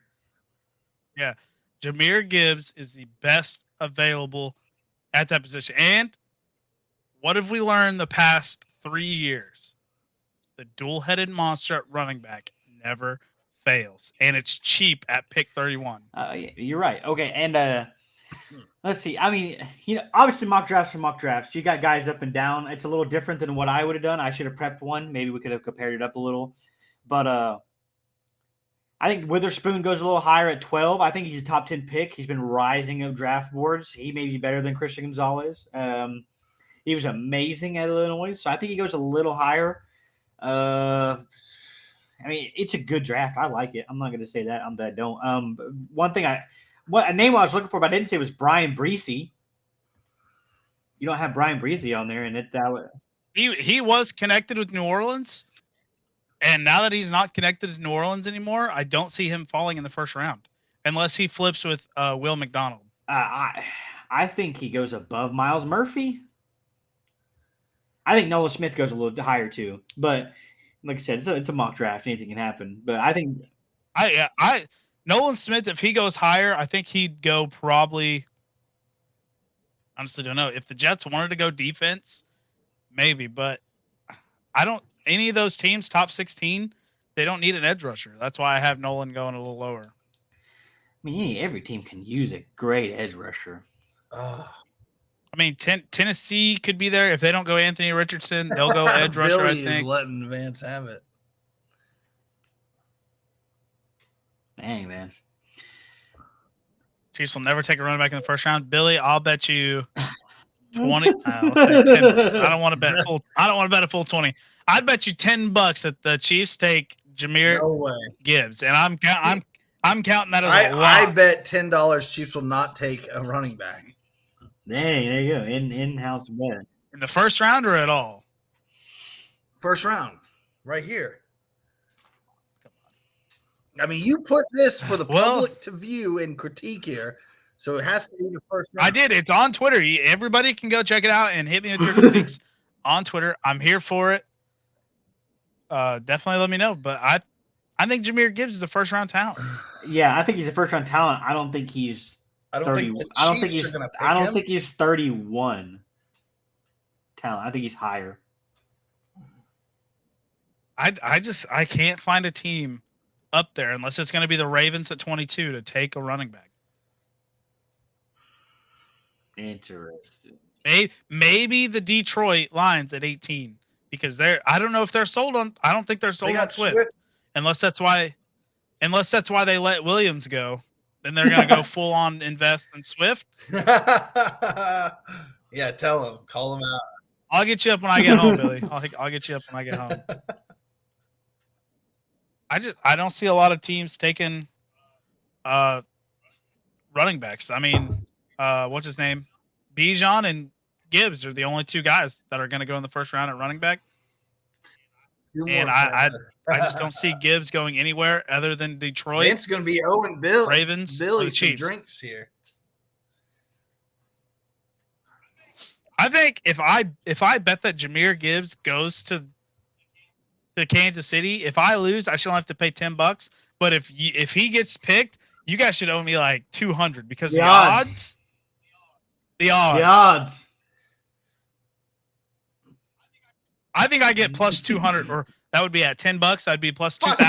Yeah. Jameer Gibbs is the best available at that position. And what have we learned the past 3 years? The dual-headed monster at running back never fails. And it's cheap at pick 31. You're right. Okay, and let's see. I mean, obviously mock drafts are mock drafts. You got guys up and down. It's a little different than what I would have done. I should have prepped one. Maybe we could have compared it up a little. But I think Witherspoon goes a little higher at 12. I think he's a top 10 pick. He's been rising up draft boards. He may be better than Christian Gonzalez. He was amazing at Illinois, so I think he goes a little higher. I mean, it's a good draft. I like it. I'm not going to say that. I don't. One thing a name I was looking for, but I didn't say was Brian Breesy. You don't have Brian Breesy on there, and he was connected with New Orleans, and now that he's not connected to New Orleans anymore, I don't see him falling in the first round unless he flips with Will McDonald. I think he goes above Miles Murphy. I think Nolan Smith goes a little higher too, but like I said, it's a mock draft. Anything can happen. But I think Nolan Smith, if he goes higher, I think he'd go probably. Honestly, don't know if the Jets wanted to go defense, maybe, but I don't. Any of those teams, top 16, they don't need an edge rusher. That's why I have Nolan going a little lower. I mean, every team can use a great edge rusher. I mean, Tennessee could be there if they don't go Anthony Richardson. They'll go edge rusher. Billy I think. Is letting Vance have it. Dang, man. Chiefs will never take a running back in the first round. Billy, I'll bet you 20. Let's say 10 bucks. I don't want to bet a full 20. I'd bet you $10 that the Chiefs take Jameer Gibbs, and I'm counting that as a lot. I bet $10 Chiefs will not take a running back. Dang, there you go. In-house bet. In the first round or at all? First round. Right here. I mean, you put this for the public to view and critique here, so it has to be the first round. I did. It's on Twitter. Everybody can go check it out and hit me with your critiques on Twitter. I'm here for it. Definitely let me know. But I think Jameer Gibbs is a first-round talent. Yeah, I think he's a first-round talent. I don't think he's 30. I don't think he's 31 talent. I think he's higher. I can't find a team up there unless it's going to be the Ravens at 22 to take a running back. Interesting. Maybe the Detroit Lions at 18 because I don't know if they're sold on. I don't think they're They sold on got Swift, unless that's why they let Williams go. Then they're gonna go full on invest in Swift. Yeah, tell him, call him out. I'll get you up when I get home, Billy. I'll get you up when I get home. I don't see a lot of teams taking running backs. I mean, what's his name? Bijan and Gibbs are the only two guys that are going to go in the first round at running back. And I just don't see Gibbs going anywhere other than Detroit. It's going to be Owen Bill. Ravens, Billy, or the Chiefs. Some drinks here. I think if I bet that Jahmyr Gibbs goes to Kansas City, if I lose, I should only have to pay $10. But if he gets picked, you guys should owe me like 200 because the odds. I think I get plus 200, or that would be at $10. That'd be plus 2,000.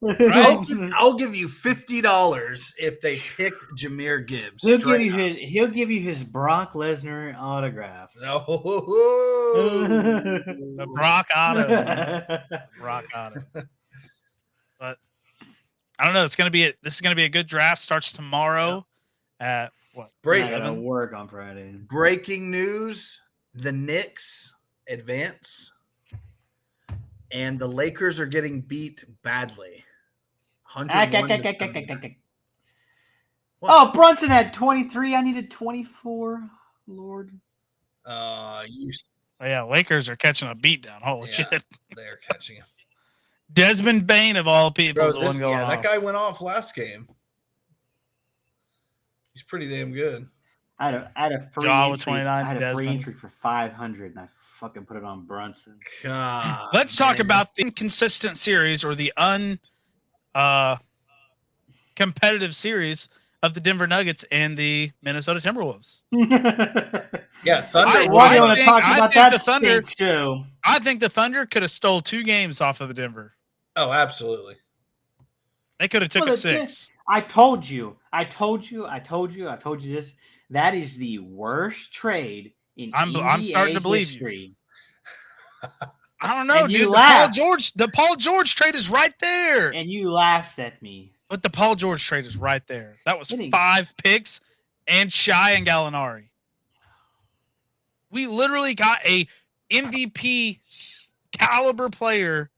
Right? I'll give you $50 if they pick Jahmyr Gibbs. He'll give you his Brock Lesnar autograph. No, the Brock Auto. Brock Auto. But I don't know. This is gonna be a good draft. Starts tomorrow at what? I gotta work on Friday. Breaking news: the Knicks advance, and the Lakers are getting beat badly. Oh, Brunson had 23. I needed 24. Lord. Lakers are catching a beat down. Holy shit. They're catching him. Desmond Bain of all people is the one going off. That guy went off last game. He's pretty damn good. I had a free Jaw entry. with 29. I had a free Desmond. entry for 500, and I fucking put it on Brunson. God, let's talk about the inconsistent series or the competitive series of the Denver Nuggets and the Minnesota Timberwolves. Yeah, Thunder. Why do you want to talk about that stink show? I think the Thunder could have stole 2 games off of the Denver. Oh, absolutely. They could have took a 6. I told you this. That is the worst trade in NBA I'm starting to believe history. You. I don't know, dude. The Paul George trade is right there. And you laughed at me. But the Paul George trade is right there. That was 5 picks and Shai and Gallinari. We literally got a MVP caliber player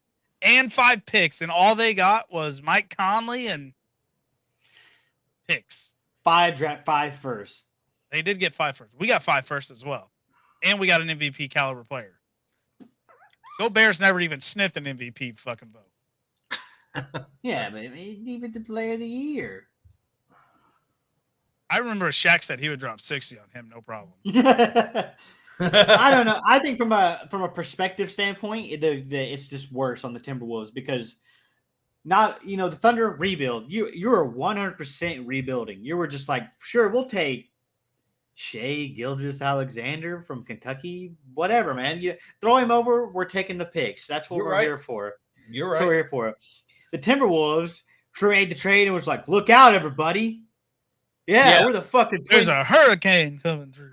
and 5 picks, and all they got was Mike Conley and picks. 5 first. They did get 5 first. We got 5 first as well. And we got an MVP caliber player. Go Bears never even sniffed an MVP fucking vote. Yeah, but even the player of the year. I remember Shaq said he would drop 60 on him, no problem. I don't know. I think from a perspective standpoint, it's just worse on the Timberwolves because the Thunder rebuild. You were 100% rebuilding. You were just like, sure, we'll take Shea Gilgeous-Alexander from Kentucky, whatever, man. You throw him over, we're taking the picks. That's what we're here for. You're right. That's what we're here for. The Timberwolves made the trade and was like, look out, everybody. Yeah, we're the fucking. There's a hurricane coming through.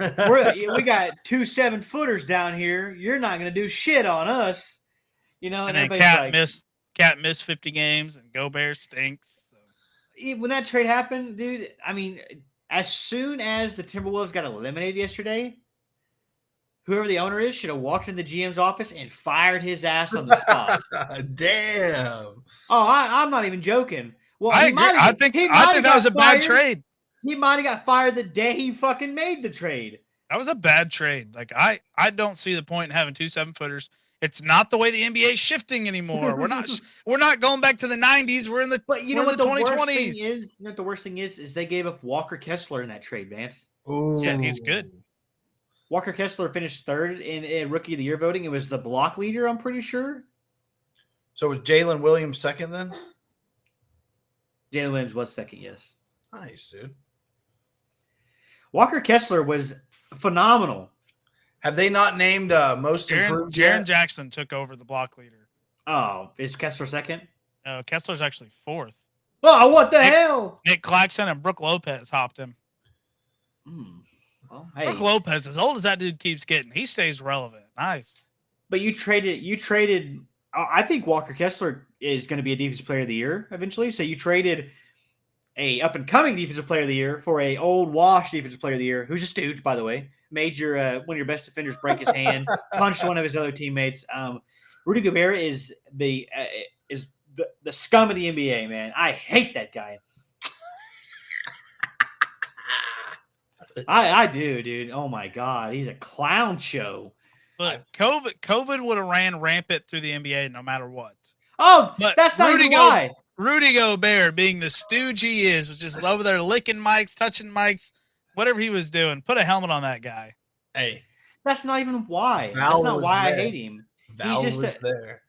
We got 2 7-footers down here. You're not going to do shit on us. And then Cat missed 50 games, and Go Bears stinks. So. When that trade happened, dude, I mean, as soon as the Timberwolves got eliminated yesterday, whoever the owner is should have walked in the GM's office and fired his ass on the spot. Damn. Oh, I'm not even joking. Well, I agree. I think that was a bad trade. He might have got fired the day he fucking made the trade. That was a bad trade. Like I don't see the point in having 2 7-footers. It's not the way the NBA is shifting anymore. We're not going back to the 90s. We're in the 2020s. The worst thing is they gave up Walker Kessler in that trade, Vance. Ooh. Yeah, he's good. Walker Kessler finished 3rd in Rookie of the Year voting. It was the block leader, I'm pretty sure. So was Jalen Williams 2nd then? Jalen Williams was 2nd, yes. Nice, dude. Walker Kessler was phenomenal. Have they not named most improved Jaren Jackson took over the block leader. Oh, is Kessler 2nd? No, Kessler's actually 4th. Oh, what the hell? Nick Claxton and Brooke Lopez hopped him. Well, hey, Brook Lopez, as old as that dude keeps getting, he stays relevant. Nice. but you traded. I think Walker Kessler is going to be a defensive player of the year eventually. So you traded a up and coming defensive player of the year for a old wash defensive player of the year, who's a stooge, by the way. Made your one of your best defenders break his hand, punched one of his other teammates. Rudy Gobert is the scum of the NBA, man. I hate that guy. I do, dude. Oh my god, he's a clown show. But COVID would have ran rampant through the NBA no matter what. Oh, But that's not even why. Rudy Gobert, being the stooge he is, was just over there licking mics, touching mics, whatever he was doing. Put a helmet on that guy. Hey, that's not even why. Val that's not why there. I hate him. Val He's just there.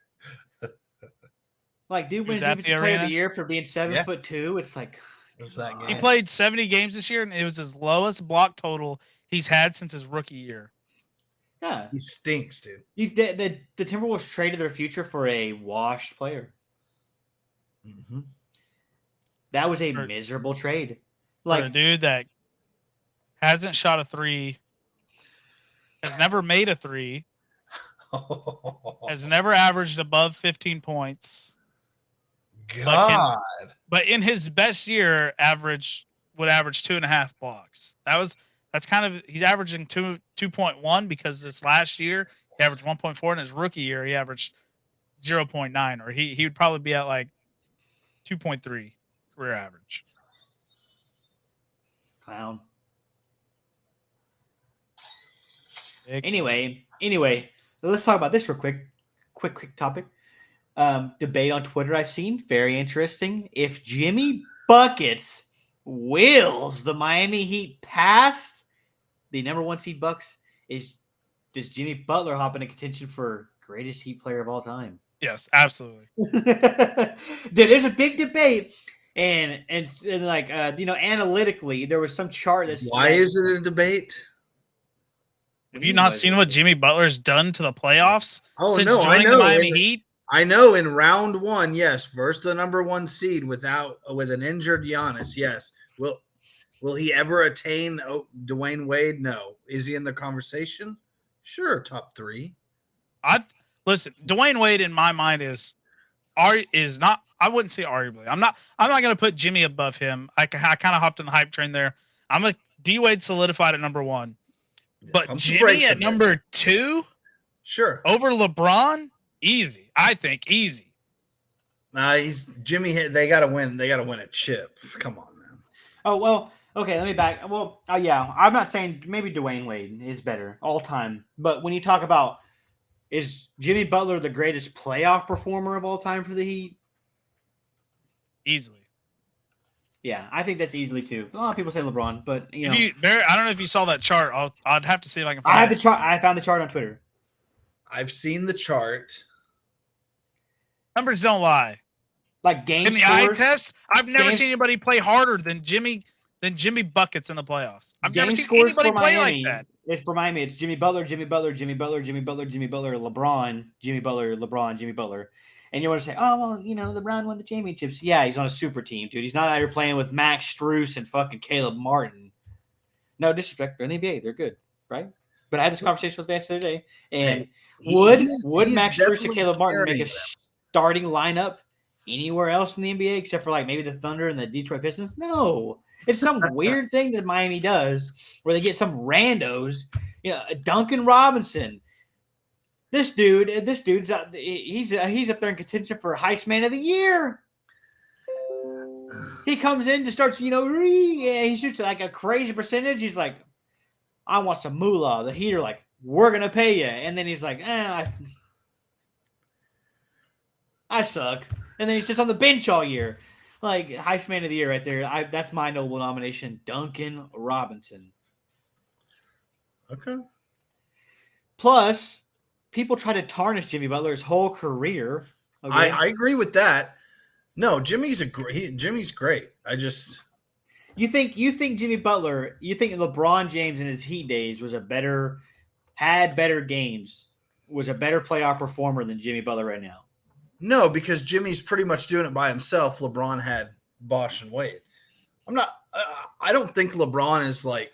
Like, dude wins defensive player of the year for being 7'2". It's like, it was that he played 70 games this year, and it was his lowest block total he's had since his rookie year. Yeah, he stinks, dude. The Timberwolves traded their future for a washed player. Mm-hmm. That was a miserable trade. Like a dude that hasn't shot a three, has never made a three, has never averaged above 15 points. God. But in his best year, would average 2.5 blocks. That's kind of, he's averaging 2.1 because this last year he averaged 1.4, and his rookie year he averaged 0.9, or he would probably be at like 2.3 career average. Clown. Big Anyway, let's talk about this real quick. Quick topic. Debate on Twitter I've seen. Very interesting. If Jimmy Buckets wills the Miami Heat past the number 1 seed Bucks, does Jimmy Butler hop into contention for greatest Heat player of all time? Yes, absolutely. There's a big debate, and like analytically, there was some chart that's why is it a debate? Have you not seen what Jimmy Butler's done to the playoffs since joining the Miami Heat? I know in round 1, yes, versus the number 1 seed with an injured Giannis, yes. Will he ever attain Dwayne Wade? No. Is he in the conversation? Sure, top 3. Listen, Dwayne Wade in my mind is not. I wouldn't say arguably. I'm not going to put Jimmy above him. I kind of hopped on the hype train there. D Wade solidified at number 1, but Jimmy at number 2, sure, over LeBron, easy. I think easy. He's Jimmy. They got to win. They got to win a chip. Come on, man. Oh well. Okay, let me back. Well, yeah, I'm not saying maybe Dwayne Wade is better all time, but when you talk about, is Jimmy Butler the greatest playoff performer of all time for the Heat? Easily. Yeah, I think that's easily too. A lot of people say LeBron, but I don't know if you saw that chart. I'd have to see if I can find I have the chart. I found the chart on Twitter. I've seen the chart. Numbers don't lie. Like game in the scores, eye test, I've never seen anybody play harder than Jimmy Buckets in the playoffs. I've never seen anybody play Miami, like that. It's for Miami. It's Jimmy Butler, LeBron, Jimmy Butler, LeBron, Jimmy Butler. And you want to say, oh, well, LeBron won the championships. Yeah, he's on a super team, dude. He's not out here playing with Max Strus and fucking Caleb Martin. No disrespect. They're in the NBA. They're good, right? But I had this conversation with Vance the other day. And would Max Strus and Caleb Martin make a starting lineup anywhere else in the NBA except for like maybe the Thunder and the Detroit Pistons? No. It's some weird thing that Miami does where they get some randos, Duncan Robinson. This dude's he's up there in contention for Heist Man of the Year. He comes in to start, he shoots like a crazy percentage. He's like, I want some moolah. The Heat are like, we're gonna pay you, and then he's like, I suck, and then he sits on the bench all year. Like, Heist Man of the Year right there. That's my noble nomination, Duncan Robinson. Okay. Plus, people try to tarnish Jimmy Butler's whole career. Okay? I agree with that. No, Jimmy's great. You think Jimmy Butler, you think LeBron James in his Heat days had better games, was a better playoff performer than Jimmy Butler right now? No, because Jimmy's pretty much doing it by himself. LeBron had Bosh and Wade. I don't think LeBron is like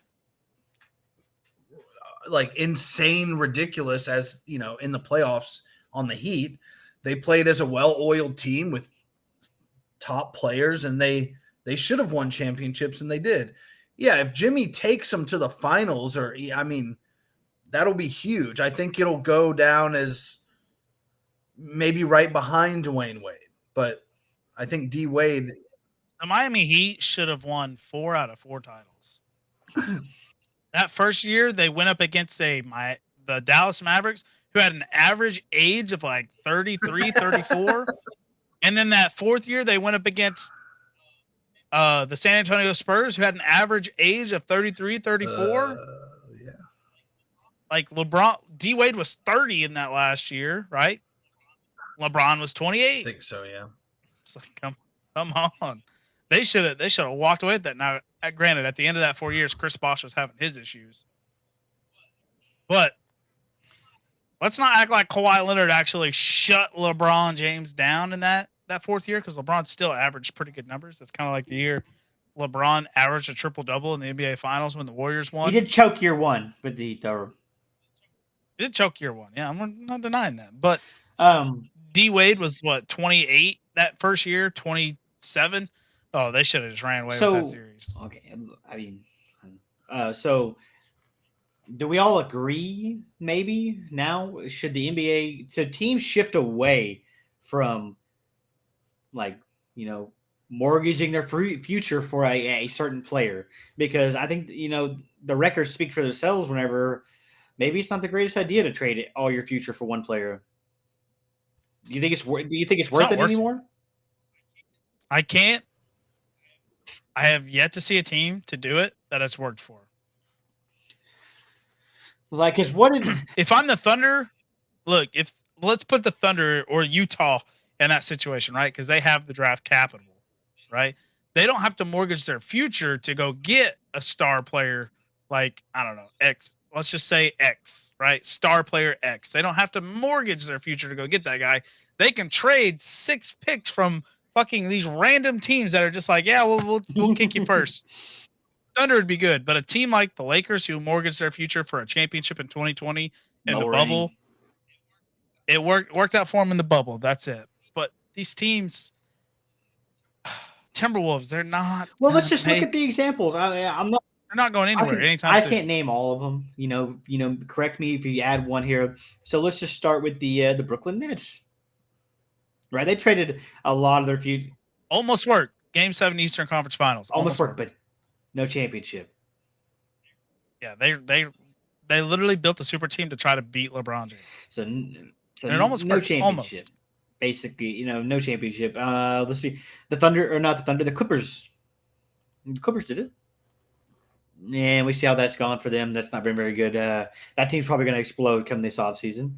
like insane, ridiculous as in the playoffs on the Heat. They played as a well-oiled team with top players, and they should have won championships, and they did. Yeah, if Jimmy takes them to the finals, that'll be huge. I think it'll go down as maybe right behind Dwayne Wade, but I think D Wade. The Miami Heat should have won 4 out of 4 titles. That first year, they went up against the Dallas Mavericks, who had an average age of like 33, 34. And then that fourth year, they went up against the San Antonio Spurs, who had an average age of 33, 34. Yeah. Like LeBron, D Wade was 30 in that last year, right? LeBron was 28. I think so, yeah. It's like, come on. They should have walked away with that. Now, granted, at the end of that 4 years, Chris Bosh was having his issues. But let's not act like Kawhi Leonard actually shut LeBron James down in that fourth year, because LeBron still averaged pretty good numbers. It's kind of like the year LeBron averaged a triple-double in the NBA Finals when the Warriors won. He did choke year one with the He did choke year one. Yeah, I'm not denying that. But D Wade was, 28 that first year, 27? Oh, they should have just ran away with that series. Okay, so do we all agree maybe now should the NBA teams shift away from mortgaging their future for a certain player? Because I think the records speak for themselves whenever maybe it's not the greatest idea to trade all your future for one player. Do you think it's worth it anymore? I can't. I have yet to see a team to do it that it's worked for. If I'm the Thunder, look, let's put the Thunder or Utah in that situation, right? Because they have the draft capital, right? They don't have to mortgage their future to go get a star player like, I don't know, X. Let's just say X, right? Star player X. They don't have to mortgage their future to go get that guy. They can trade 6 picks from fucking these random teams that are just like, yeah, we'll kick you first. Thunder would be good, but a team like the Lakers, who mortgaged their future for a championship in 2020 in the bubble, it worked out for them in the bubble. That's it. But these teams, Timberwolves, they're not. Well, let's just look at the examples. I'm not. They're not going anywhere anytime soon. I can't name all of them. Correct me if you add one here. So let's just start with the Brooklyn Nets. Right, they traded a lot of their future. Almost worked. Game 7 Eastern Conference Finals. Almost worked, but no championship. Yeah, they literally built a super team to try to beat LeBron James. So it almost no worked. championship. Almost. Basically, no championship. Let's see, the Thunder or not the Thunder, the Clippers. The Clippers did it. And we see how that's gone for them. That's not been very good. That team's probably going to explode come this offseason.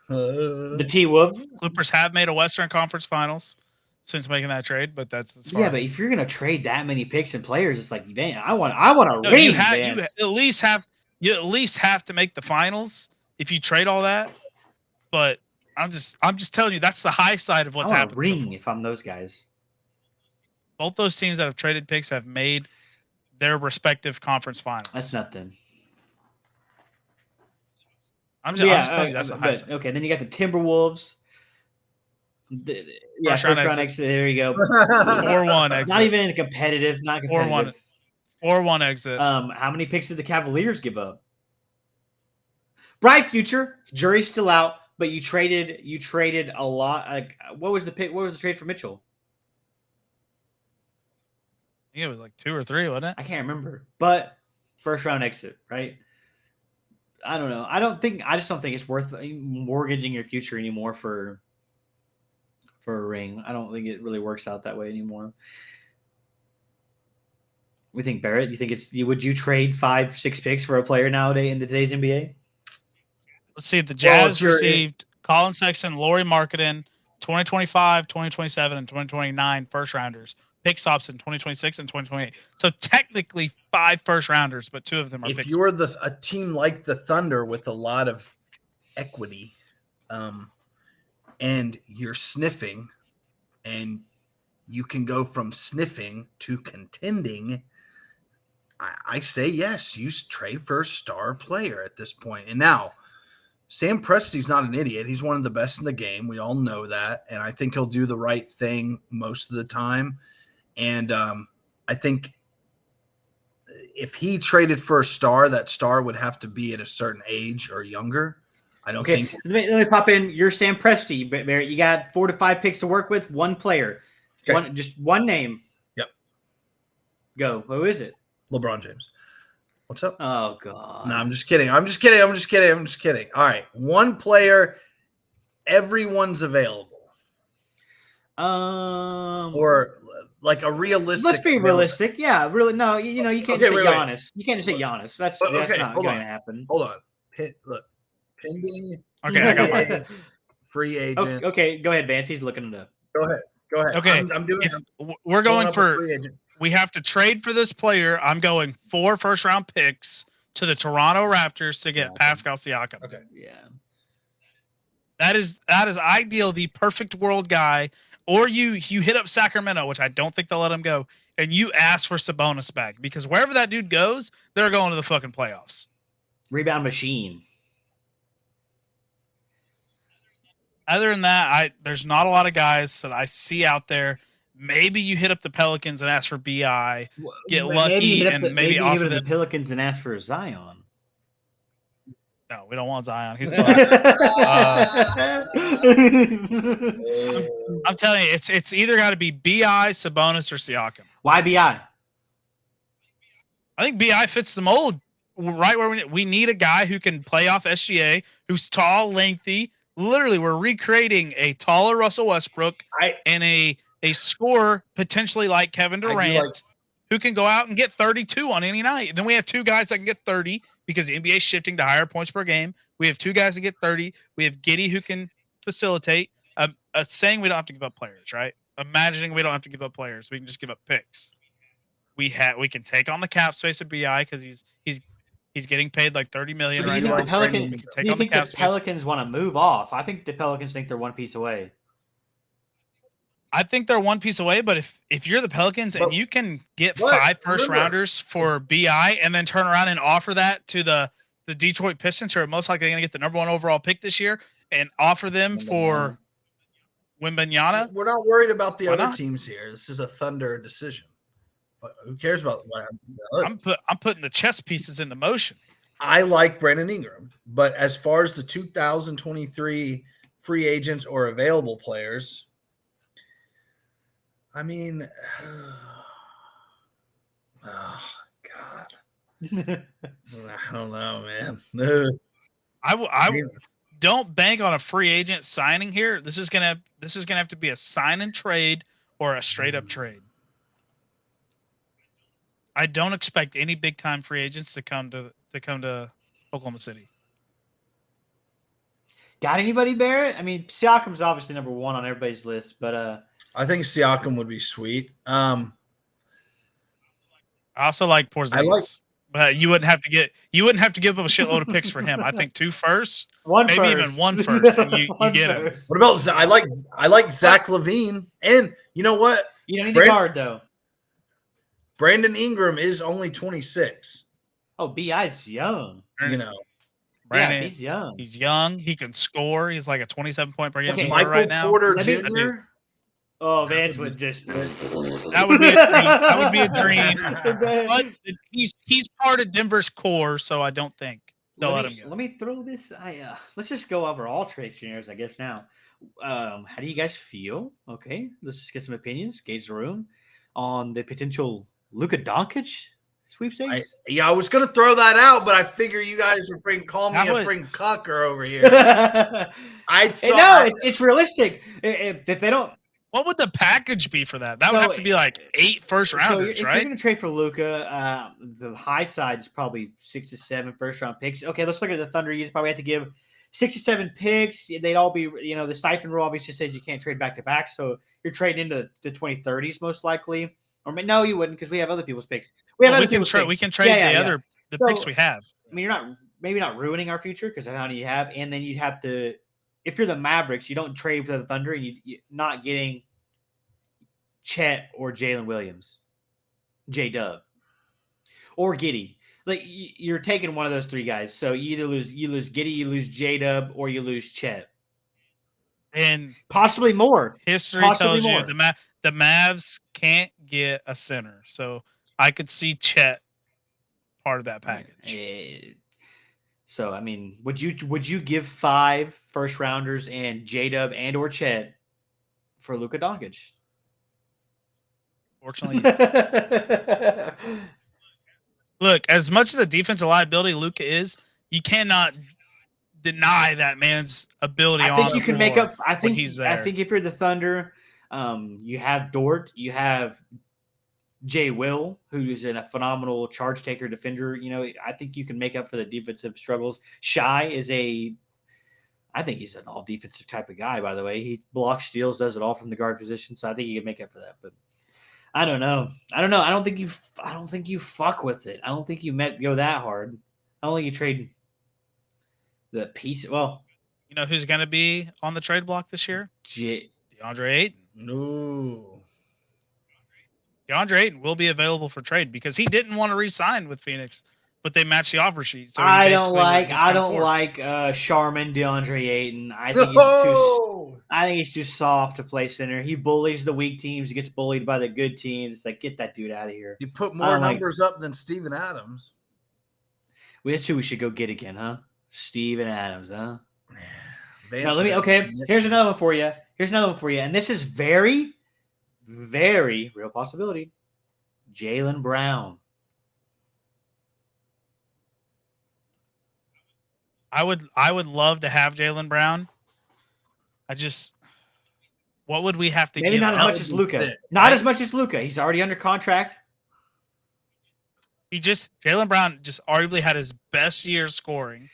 The T-Wolves. Clippers have made a Western Conference Finals since making that trade, but that's as far but if you're going to trade that many picks and players, it's like, man, I want a ring. You at least have to make the finals if you trade all that. But I'm just telling you, that's the high side of what's happened. Ring if I'm those guys. Both those teams that have traded picks have made their respective conference finals. That's nothing. I'm just telling you that's the high side. Okay, then you got the Timberwolves. First round exit. There you go. 4-1 exit. Not even competitive. Not competitive. 4-1 exit. How many picks did the Cavaliers give up? Bright future. Jury's still out, but you traded a lot. Like, what was the pick? What was the trade for Mitchell? I think it was like 2 or 3, wasn't it? I can't remember. But first round exit, right? I don't know. I just don't think it's worth mortgaging your future anymore for a ring. I don't think it really works out that way anymore. We think Barrett, you think would you trade 5-6 picks for a player nowadays in today's NBA? Let's see. The Jazz received Colin Sexton, Lauri Markkanen, 2025, 2027, and 2029 first rounders. Pick stops in 2026 and 2028. So technically 5 first rounders, but 2 of them are. If you're a team like the Thunder with a lot of equity, and you're sniffing, and you can go from sniffing to contending, I say yes. You trade for a star player at this point. And now, Sam Presti's not an idiot. He's one of the best in the game. We all know that. And I think he'll do the right thing most of the time. And I think if he traded for a star, that star would have to be at a certain age or younger. I don't think. Let me pop in. You're Sam Presti, Barrett. You got 4 to 5 picks to work with. One player. Okay. Just one name. Yep. Go. Who is it? LeBron James. What's up? Oh, God. No, I'm just kidding. I'm just kidding. All right. One player. Everyone's available. Or like a realistic. Let's be realistic. Yeah, really. No, you can't say Giannis. You can't just say Giannis. That's not going to happen. Hold on. Look. Pending. Okay, I got mine. Free agent. Okay, go ahead, Vance. He's looking it up. Go ahead. Okay, we're going for. Free agent. We have to trade for this player. I'm going 4 first-round picks to the Toronto Raptors to get Pascal Siakam. Okay. Yeah. That is ideal, the perfect world guy. Or you hit up Sacramento, which I don't think they'll let him go, and you ask for Sabonis back because wherever that dude goes, they're going to the fucking playoffs. Rebound machine. Other than that, there's not a lot of guys that I see out there. Maybe you hit up the Pelicans and ask for BI, get lucky, and maybe offer them the Pelicans and ask for Zion. No, we don't want Zion. He's glass. I'm telling you, it's either got to be BI, Sabonis, or Siakam. Why BI? I think BI fits the mold right where we need a guy who can play off SGA, who's tall, lengthy. Literally, we're recreating a taller Russell Westbrook and a scorer potentially like Kevin Durant who can go out and get 32 on any night. And then we have 2 guys that can get 30 because the NBA is shifting to higher points per game. We have 2 guys that get 30. We have Giddey who can facilitate. Saying we don't have to give up players, right? Imagining we don't have to give up players. We can just give up picks. We can take on the cap space of BI because he's getting paid like $30 million right now. Do you think the Pelicans want to move off? I think the Pelicans think they're one piece away. I think they're one piece away, but if you're the Pelicans and you can get 5 first rounders for BI and then turn around and offer that to the Detroit Pistons, who are most likely going to get the number 1 overall pick this year, and offer them for Wembanyama. We're not worried about the other teams here. This is a Thunder decision. But who cares about what happens? I'm putting the chess pieces into motion. I like Brandon Ingram, but as far as the 2023 free agents or available players, I mean, oh God, I don't know, man. I don't bank on a free agent signing here. This is gonna have to be a sign and trade or a straight up trade. I don't expect any big time free agents to come to Oklahoma City. Got anybody, Barrett? I mean, Siakam's obviously number 1 on everybody's list, but I think Siakam would be sweet. I also like Porzingis, but you wouldn't have to give up a shitload of picks for him. I think 2 firsts, maybe even 1 first, and you get him. What about I like Zach LaVine, and you know what? You don't need a guard though. Brandon Ingram is only 26. Oh, BI's young. You know. Brandon, he's young. He's young. He can score. He's like a 27 point per game scorer Michael right now. Porter Jr. Oh, Vance would just. That would be a dream. That would be a dream. But he's part of Denver's core, so I don't think they'll let him go. Let me throw this. Let's just go over all trade scenarios, I guess. Now, how do you guys feel? Okay, let's just get some opinions. Gauge the room on the potential Luka Doncic sweepstakes. I was gonna throw that out, but I figure you guys are freaking call me a freaking cucker over here. It's realistic. If they don't. What would the package be for that? That would have to be like 8 first rounders, so if right? you're going to trade for Luka, the high side is probably 6 to 7 first round picks. Okay, let's look at the Thunder. You probably have to give 6 to 7 picks. They'd all be, the stipend rule obviously says you can't trade back to back. So you're trading into the 2030s most likely. Or no, you wouldn't because we have other people's picks. We can trade the picks we have. I mean, you're maybe not ruining our future because of how many you have, and then you'd have to. If you're the Mavericks, you don't trade for the Thunder, and you're not getting Chet or Jalen Williams, J-Dub. or Giddey. Like you're taking one of those three guys. So you lose Giddey, you lose J-Dub, or you lose Chet. And possibly more. History tells you the Mavs can't get a center. So I could see Chet part of that package. So I mean, would you give 5 first rounders and J-Dub and or Chet for Luka Doncic? Fortunately, yes. Look, as much as a defensive liability Luka is, you cannot deny that man's ability. I think you can make up. I think he's there. I think if you're the Thunder, you have Dort, you have Jay Will, who's a phenomenal charge taker defender. You know, I think you can make up for the defensive struggles. Shai is I think he's an all defensive type of guy. By the way, he blocks, steals, does it all from the guard position. So I think he can make up for that. But I don't know. I don't think you fuck with it. I don't think you go that hard. I don't think you trade the piece. Well, you know who's going to be on the trade block this year? DeAndre Ayton. No. DeAndre Ayton will be available for trade because he didn't want to re-sign with Phoenix, but they matched the offer sheet. So I don't like Charmin DeAndre Ayton. I think he's too soft to play center. He bullies the weak teams. He gets bullied by the good teams. It's like, get that dude out of here. You put more numbers up than Steven Adams. Well, that's who we should go get again, huh? Steven Adams, huh? Now, here's another one for you. And this is very, very real possibility. Jaylen Brown. I would love to have Jaylen Brown. What would we have to Maybe give not as much as Luka. Not as much as Luka. He's already under contract. Jaylen Brown just arguably had his best year scoring.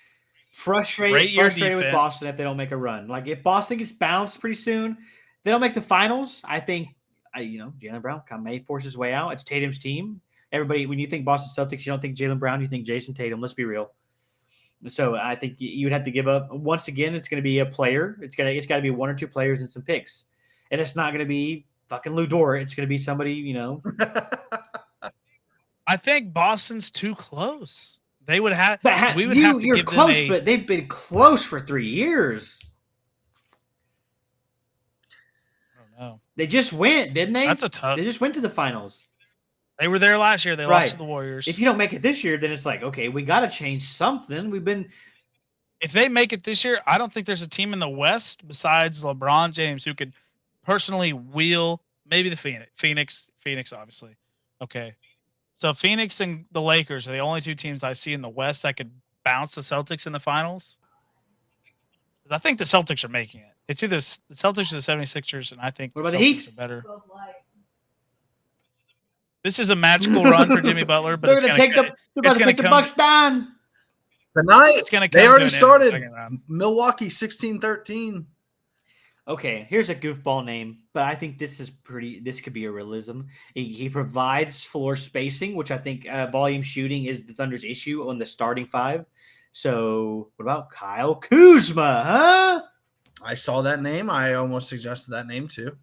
Frustrated with Boston if they don't make a run. Like if Boston gets bounced pretty soon, they don't make the finals. I think Jaylen Brown may force his way out. It's Tatum's team. Everybody, when you think Boston Celtics, you don't think Jaylen Brown, you think Jason Tatum. Let's be real. So I think you would have to give up. Once again, it's going to be a player. It's got to be 1 or 2 players and some picks, and it's not going to be fucking Lou Dort. It's going to be somebody. I think Boston's too close. They would have. You're close, but they've been close for 3 years. I don't know. They just went, didn't they? That's a tough. They just went to the finals. They were there last year. They lost to the Warriors. If you don't make it this year, then it's like, okay, we got to change something. If they make it this year, I don't think there's a team in the West besides LeBron James who could personally wheel maybe the Phoenix, obviously. Okay. So Phoenix and the Lakers are the only 2 teams I see in the West that could bounce the Celtics in the finals. I think the Celtics are making it. It's either the Celtics or the 76ers, and I think the Celtics are better. This is a magical run for Jimmy Butler, but they're going to take the Bucks down. Tonight, they already started. Milwaukee 16-13. Okay, here's a goofball name, but I think this could be a realism. He provides floor spacing, which I think volume shooting is the Thunder's issue on the starting 5. So what about Kyle Kuzma, huh? I saw that name. I almost suggested that name too.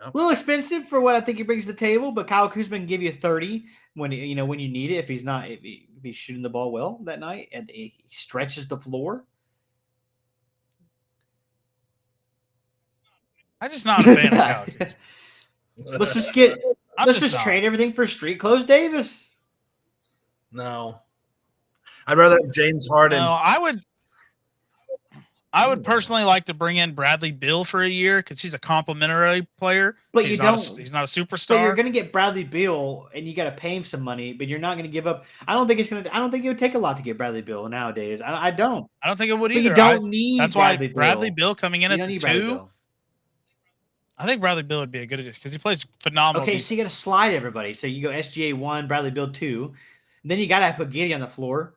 Yep. A little expensive for what I think he brings to the table, but Kyle Kuzma can give you 30 when you need it. If he's shooting the ball well that night and he stretches the floor. I'm just not a fan of Kyle Kuzma. Let's just trade everything for Street Clothes Davis. No, I'd rather have James Harden. No, I would personally like to bring in Bradley Beal for a year because he's a complimentary player. But he's not a superstar. But you're going to get Bradley Beal, and you got to pay him some money. But you're not going to give up. I don't think it would take a lot to get Bradley Beal nowadays. I don't. I don't think it would either. You don't need. That's Bradley why Bradley Beal coming in at the 2. I think Bradley Beal would be a good addition because he plays phenomenal. Okay, so you got to slide everybody. So you go SGA 1, Bradley Beal 2. Then you got to put Giddey on the floor.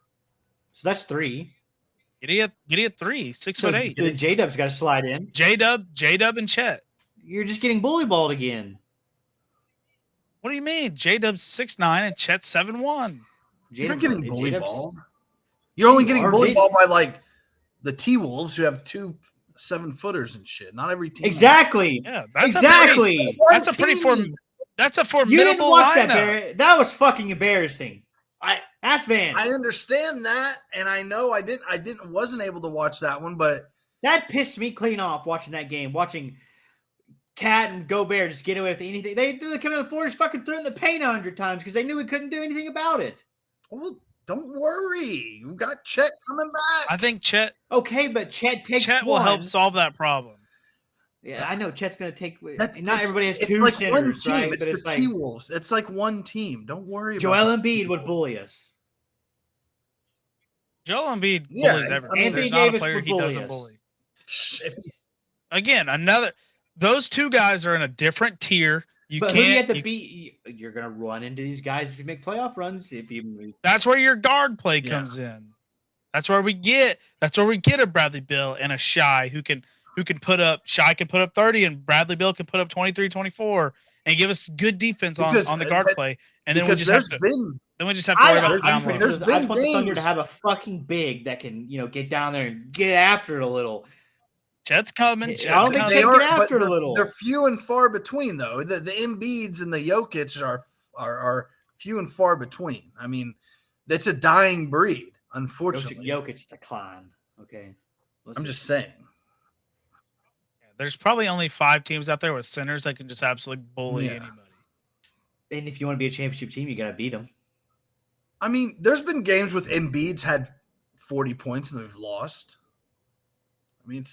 So that's 3. Giddey at 3, 6'8". The J-Dub's got to slide in. J-Dub, and Chet. You're just getting bully balled again. What do you mean? J-Dub's 6'9" and Chet's 7'1". You're not getting bully balled. You're only getting bully balled by like the T-Wolves who have 2 7-footers and shit. Not every team. Exactly. Yeah, that's a formidable You didn't watch lineup. that, Barry. That was fucking embarrassing. Ask Van. I understand that, and I know I wasn't able to watch that one, but That pissed me clean off watching that game. Watching Cat and Gobert just get away with anything. They come on the floor, just fucking threw it in the paint 100 times because they knew we couldn't do anything about it. well, don't worry. We got Chet coming back. I think Chet. Okay, but Chet will help solve that problem. Yeah, I know Chet's going to take. Not It's- everybody has it's two like centers, one team. right? It's But the it's like T-Wolves. It's like one team. Don't worry about Joel the Embiid people. would bully us. Joel Embiid Yeah, bullies everyone. I mean, There's Anthony not a Davis player would he bully doesn't us. bully. If he's- Again, those two guys are in a different tier. But who do you have to beat? You're going to run into these guys if you make playoff runs. That's where your guard play comes in. That's where we get a Bradley Beal and a Shy who can put up. Shy can put up 30 and Bradley Beal can put up 23, 24 and give us good defense on the guard play. And then we just have to worry about the down low. I just want the Thunder to have a fucking big that can, get down there and get after it a little. Chet's coming. I don't think they get after it a little. They're few and far between, though. The Embiids and the Jokic are few and far between. I mean, that's a dying breed, unfortunately. Jokic decline. Okay, I'm just saying. There's probably only 5 teams out there with centers that can just absolutely bully anybody. And if you want to be a championship team, you got to beat them. I mean, there's been games with Embiid's had 40 points and they've lost. I mean,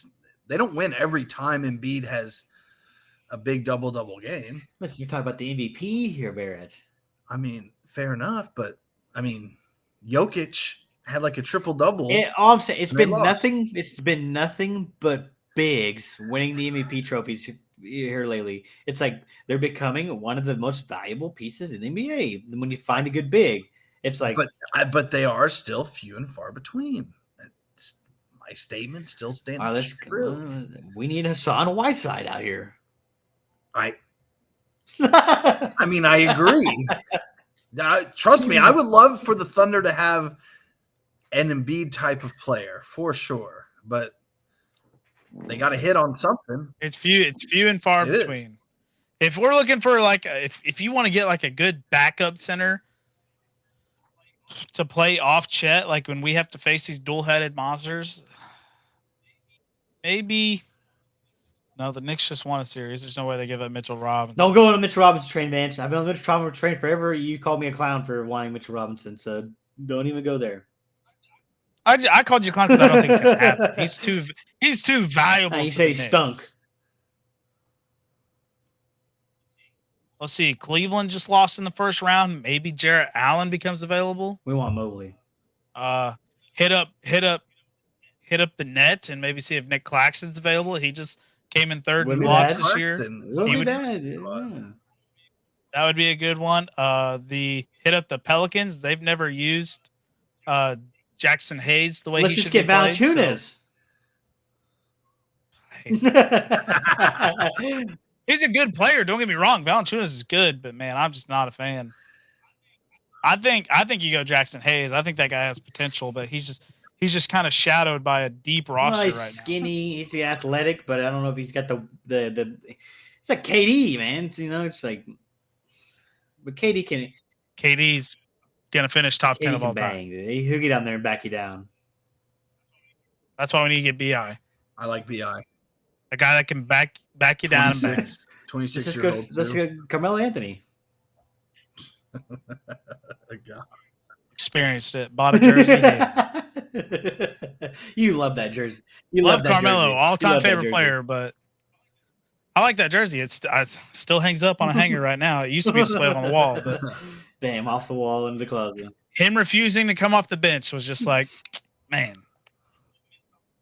they don't win every time Embiid has a big double-double game. Listen, you're talking about the MVP here, Barrett. I mean, fair enough, but I mean, Jokic had like a triple-double. All I'm saying, it's been lost. nothing. It's been nothing but bigs winning the MVP trophies here lately. It's like they're becoming one of the most valuable pieces in the NBA. When you find a good big, it's like, but they are still few and far between. My statement still stands true. We need Hassan Whiteside out here. I mean, I agree. Trust me, I would love for the Thunder to have an Embiid type of player for sure, but they got to hit on something. It's few and far between. If we're looking for if you want to get like a good backup center to play off Chet, like when we have to face these dual-headed monsters, maybe. No, the Knicks just won a series. There's no way they give up Mitchell Robinson. Don't go on the Mitchell Robinson train, Vance. I've been on the Mitchell Robinson train forever. You called me a clown for wanting Mitchell Robinson, so don't even go there. I called you a clown because I don't think it's gonna happen. He's too valuable. You say he stunk. Let's see. Cleveland just lost in the first round. Maybe Jarrett Allen becomes available. We want Mobley. Hit up the Nets and maybe see if Nick Claxton's available. He just came in third in blocks this year. That would be a good one. Hit up the Pelicans. They've never used Jackson Hayes the way he should be played. Let's just get Valanciunas. He's a good player. Don't get me wrong. Valanciunas is good, but man, I'm just not a fan. I think you go Jackson Hayes. I think that guy has potential, but he's just kind of shadowed by a deep roster he's right now. Skinny, he's athletic, but I don't know if he's got the it's like KD, man. It's like, but KD's gonna finish top 10 of all time. He'll get down there and back you down. That's why we need to get BI. I like BI. A guy that can back you down and back. 26-year-old. Let's go Carmelo Anthony. Experienced it. Bought a jersey. You love that jersey. You love Carmelo, all-time favorite player, but I like that jersey. It still hangs up on a hanger right now. It used to be displayed on the wall, but damn, off the wall into the closet. Him refusing to come off the bench was just like, man,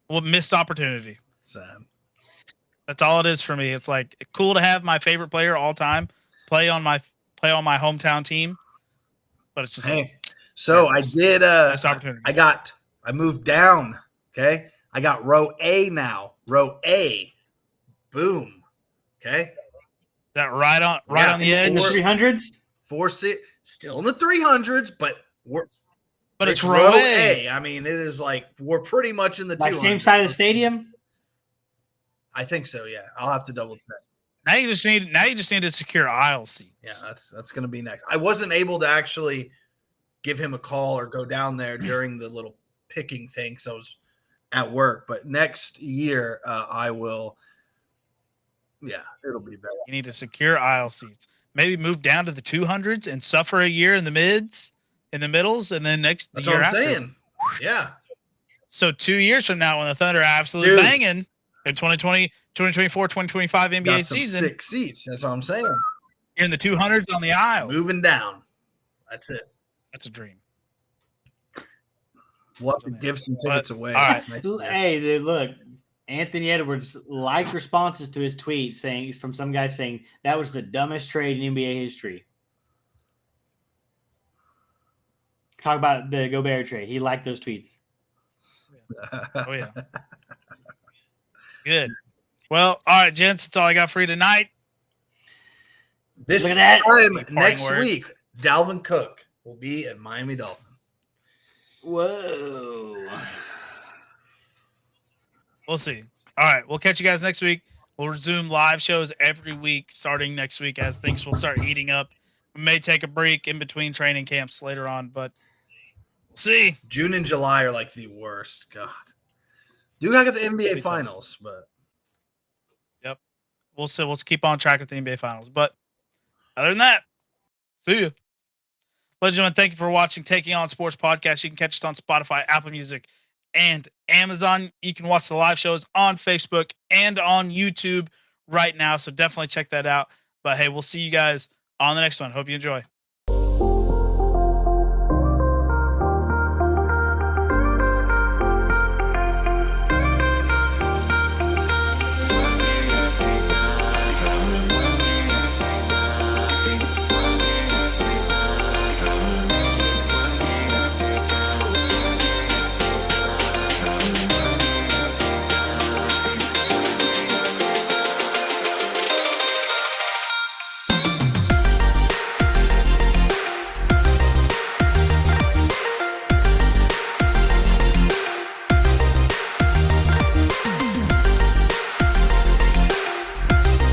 what missed opportunity. Sad. That's all it is for me. It's like cool to have my favorite player all time play on my hometown team, but it's just so I did. Opportunity. I moved down. Okay, I got row A now. Row A, boom. Okay, that right on the edge. In the 300s. 4-6, still in the 300s, but it's row A. I mean, it is like we're pretty much in the 200s. Same side of the stadium. I think so. Yeah, I'll have to double check. Now you just need to secure aisle seats. Yeah, that's going to be next. I wasn't able to actually give him a call or go down there during the little picking thing because I was at work. But next year, I will. Yeah, it'll be better. You need to secure aisle seats. Maybe move down to the 200s and suffer a year in the middles, and then That's the what year I'm after. saying. Yeah. So 2 years from now, when the Thunder are absolutely banging in 2020, 2024, 2025 NBA Got some season, 6 seats. That's what I'm saying. you're in the 200s on the aisle. Moving down. That's it. That's a dream. We'll have to give some tickets away. All right. Hey, look, Anthony Edwards liked responses to his tweet saying from some guy saying that was the dumbest trade in NBA history. Talk about the Gobert trade. He liked those tweets. Oh yeah. Good. Well, all right, gents. That's all I got for you tonight. This Look at that. time next words. week, Dalvin Cook will be at Miami Dolphins. Whoa. We'll see. All right. We'll catch you guys next week. We'll resume live shows every week starting next week as things will start heating up. We may take a break in between training camps later on, but we'll see. June and July are like the worst. God. Do I get the NBA Finals, but yep. We'll see. We'll keep on track with the NBA Finals. But other than that, see you. Ladies and gentlemen, thank you for watching Taking On Sports Podcast. You can catch us on Spotify, Apple Music, and Amazon. You can watch the live shows on Facebook and on YouTube right now. So definitely check that out. But hey, we'll see you guys on the next one. Hope you enjoy.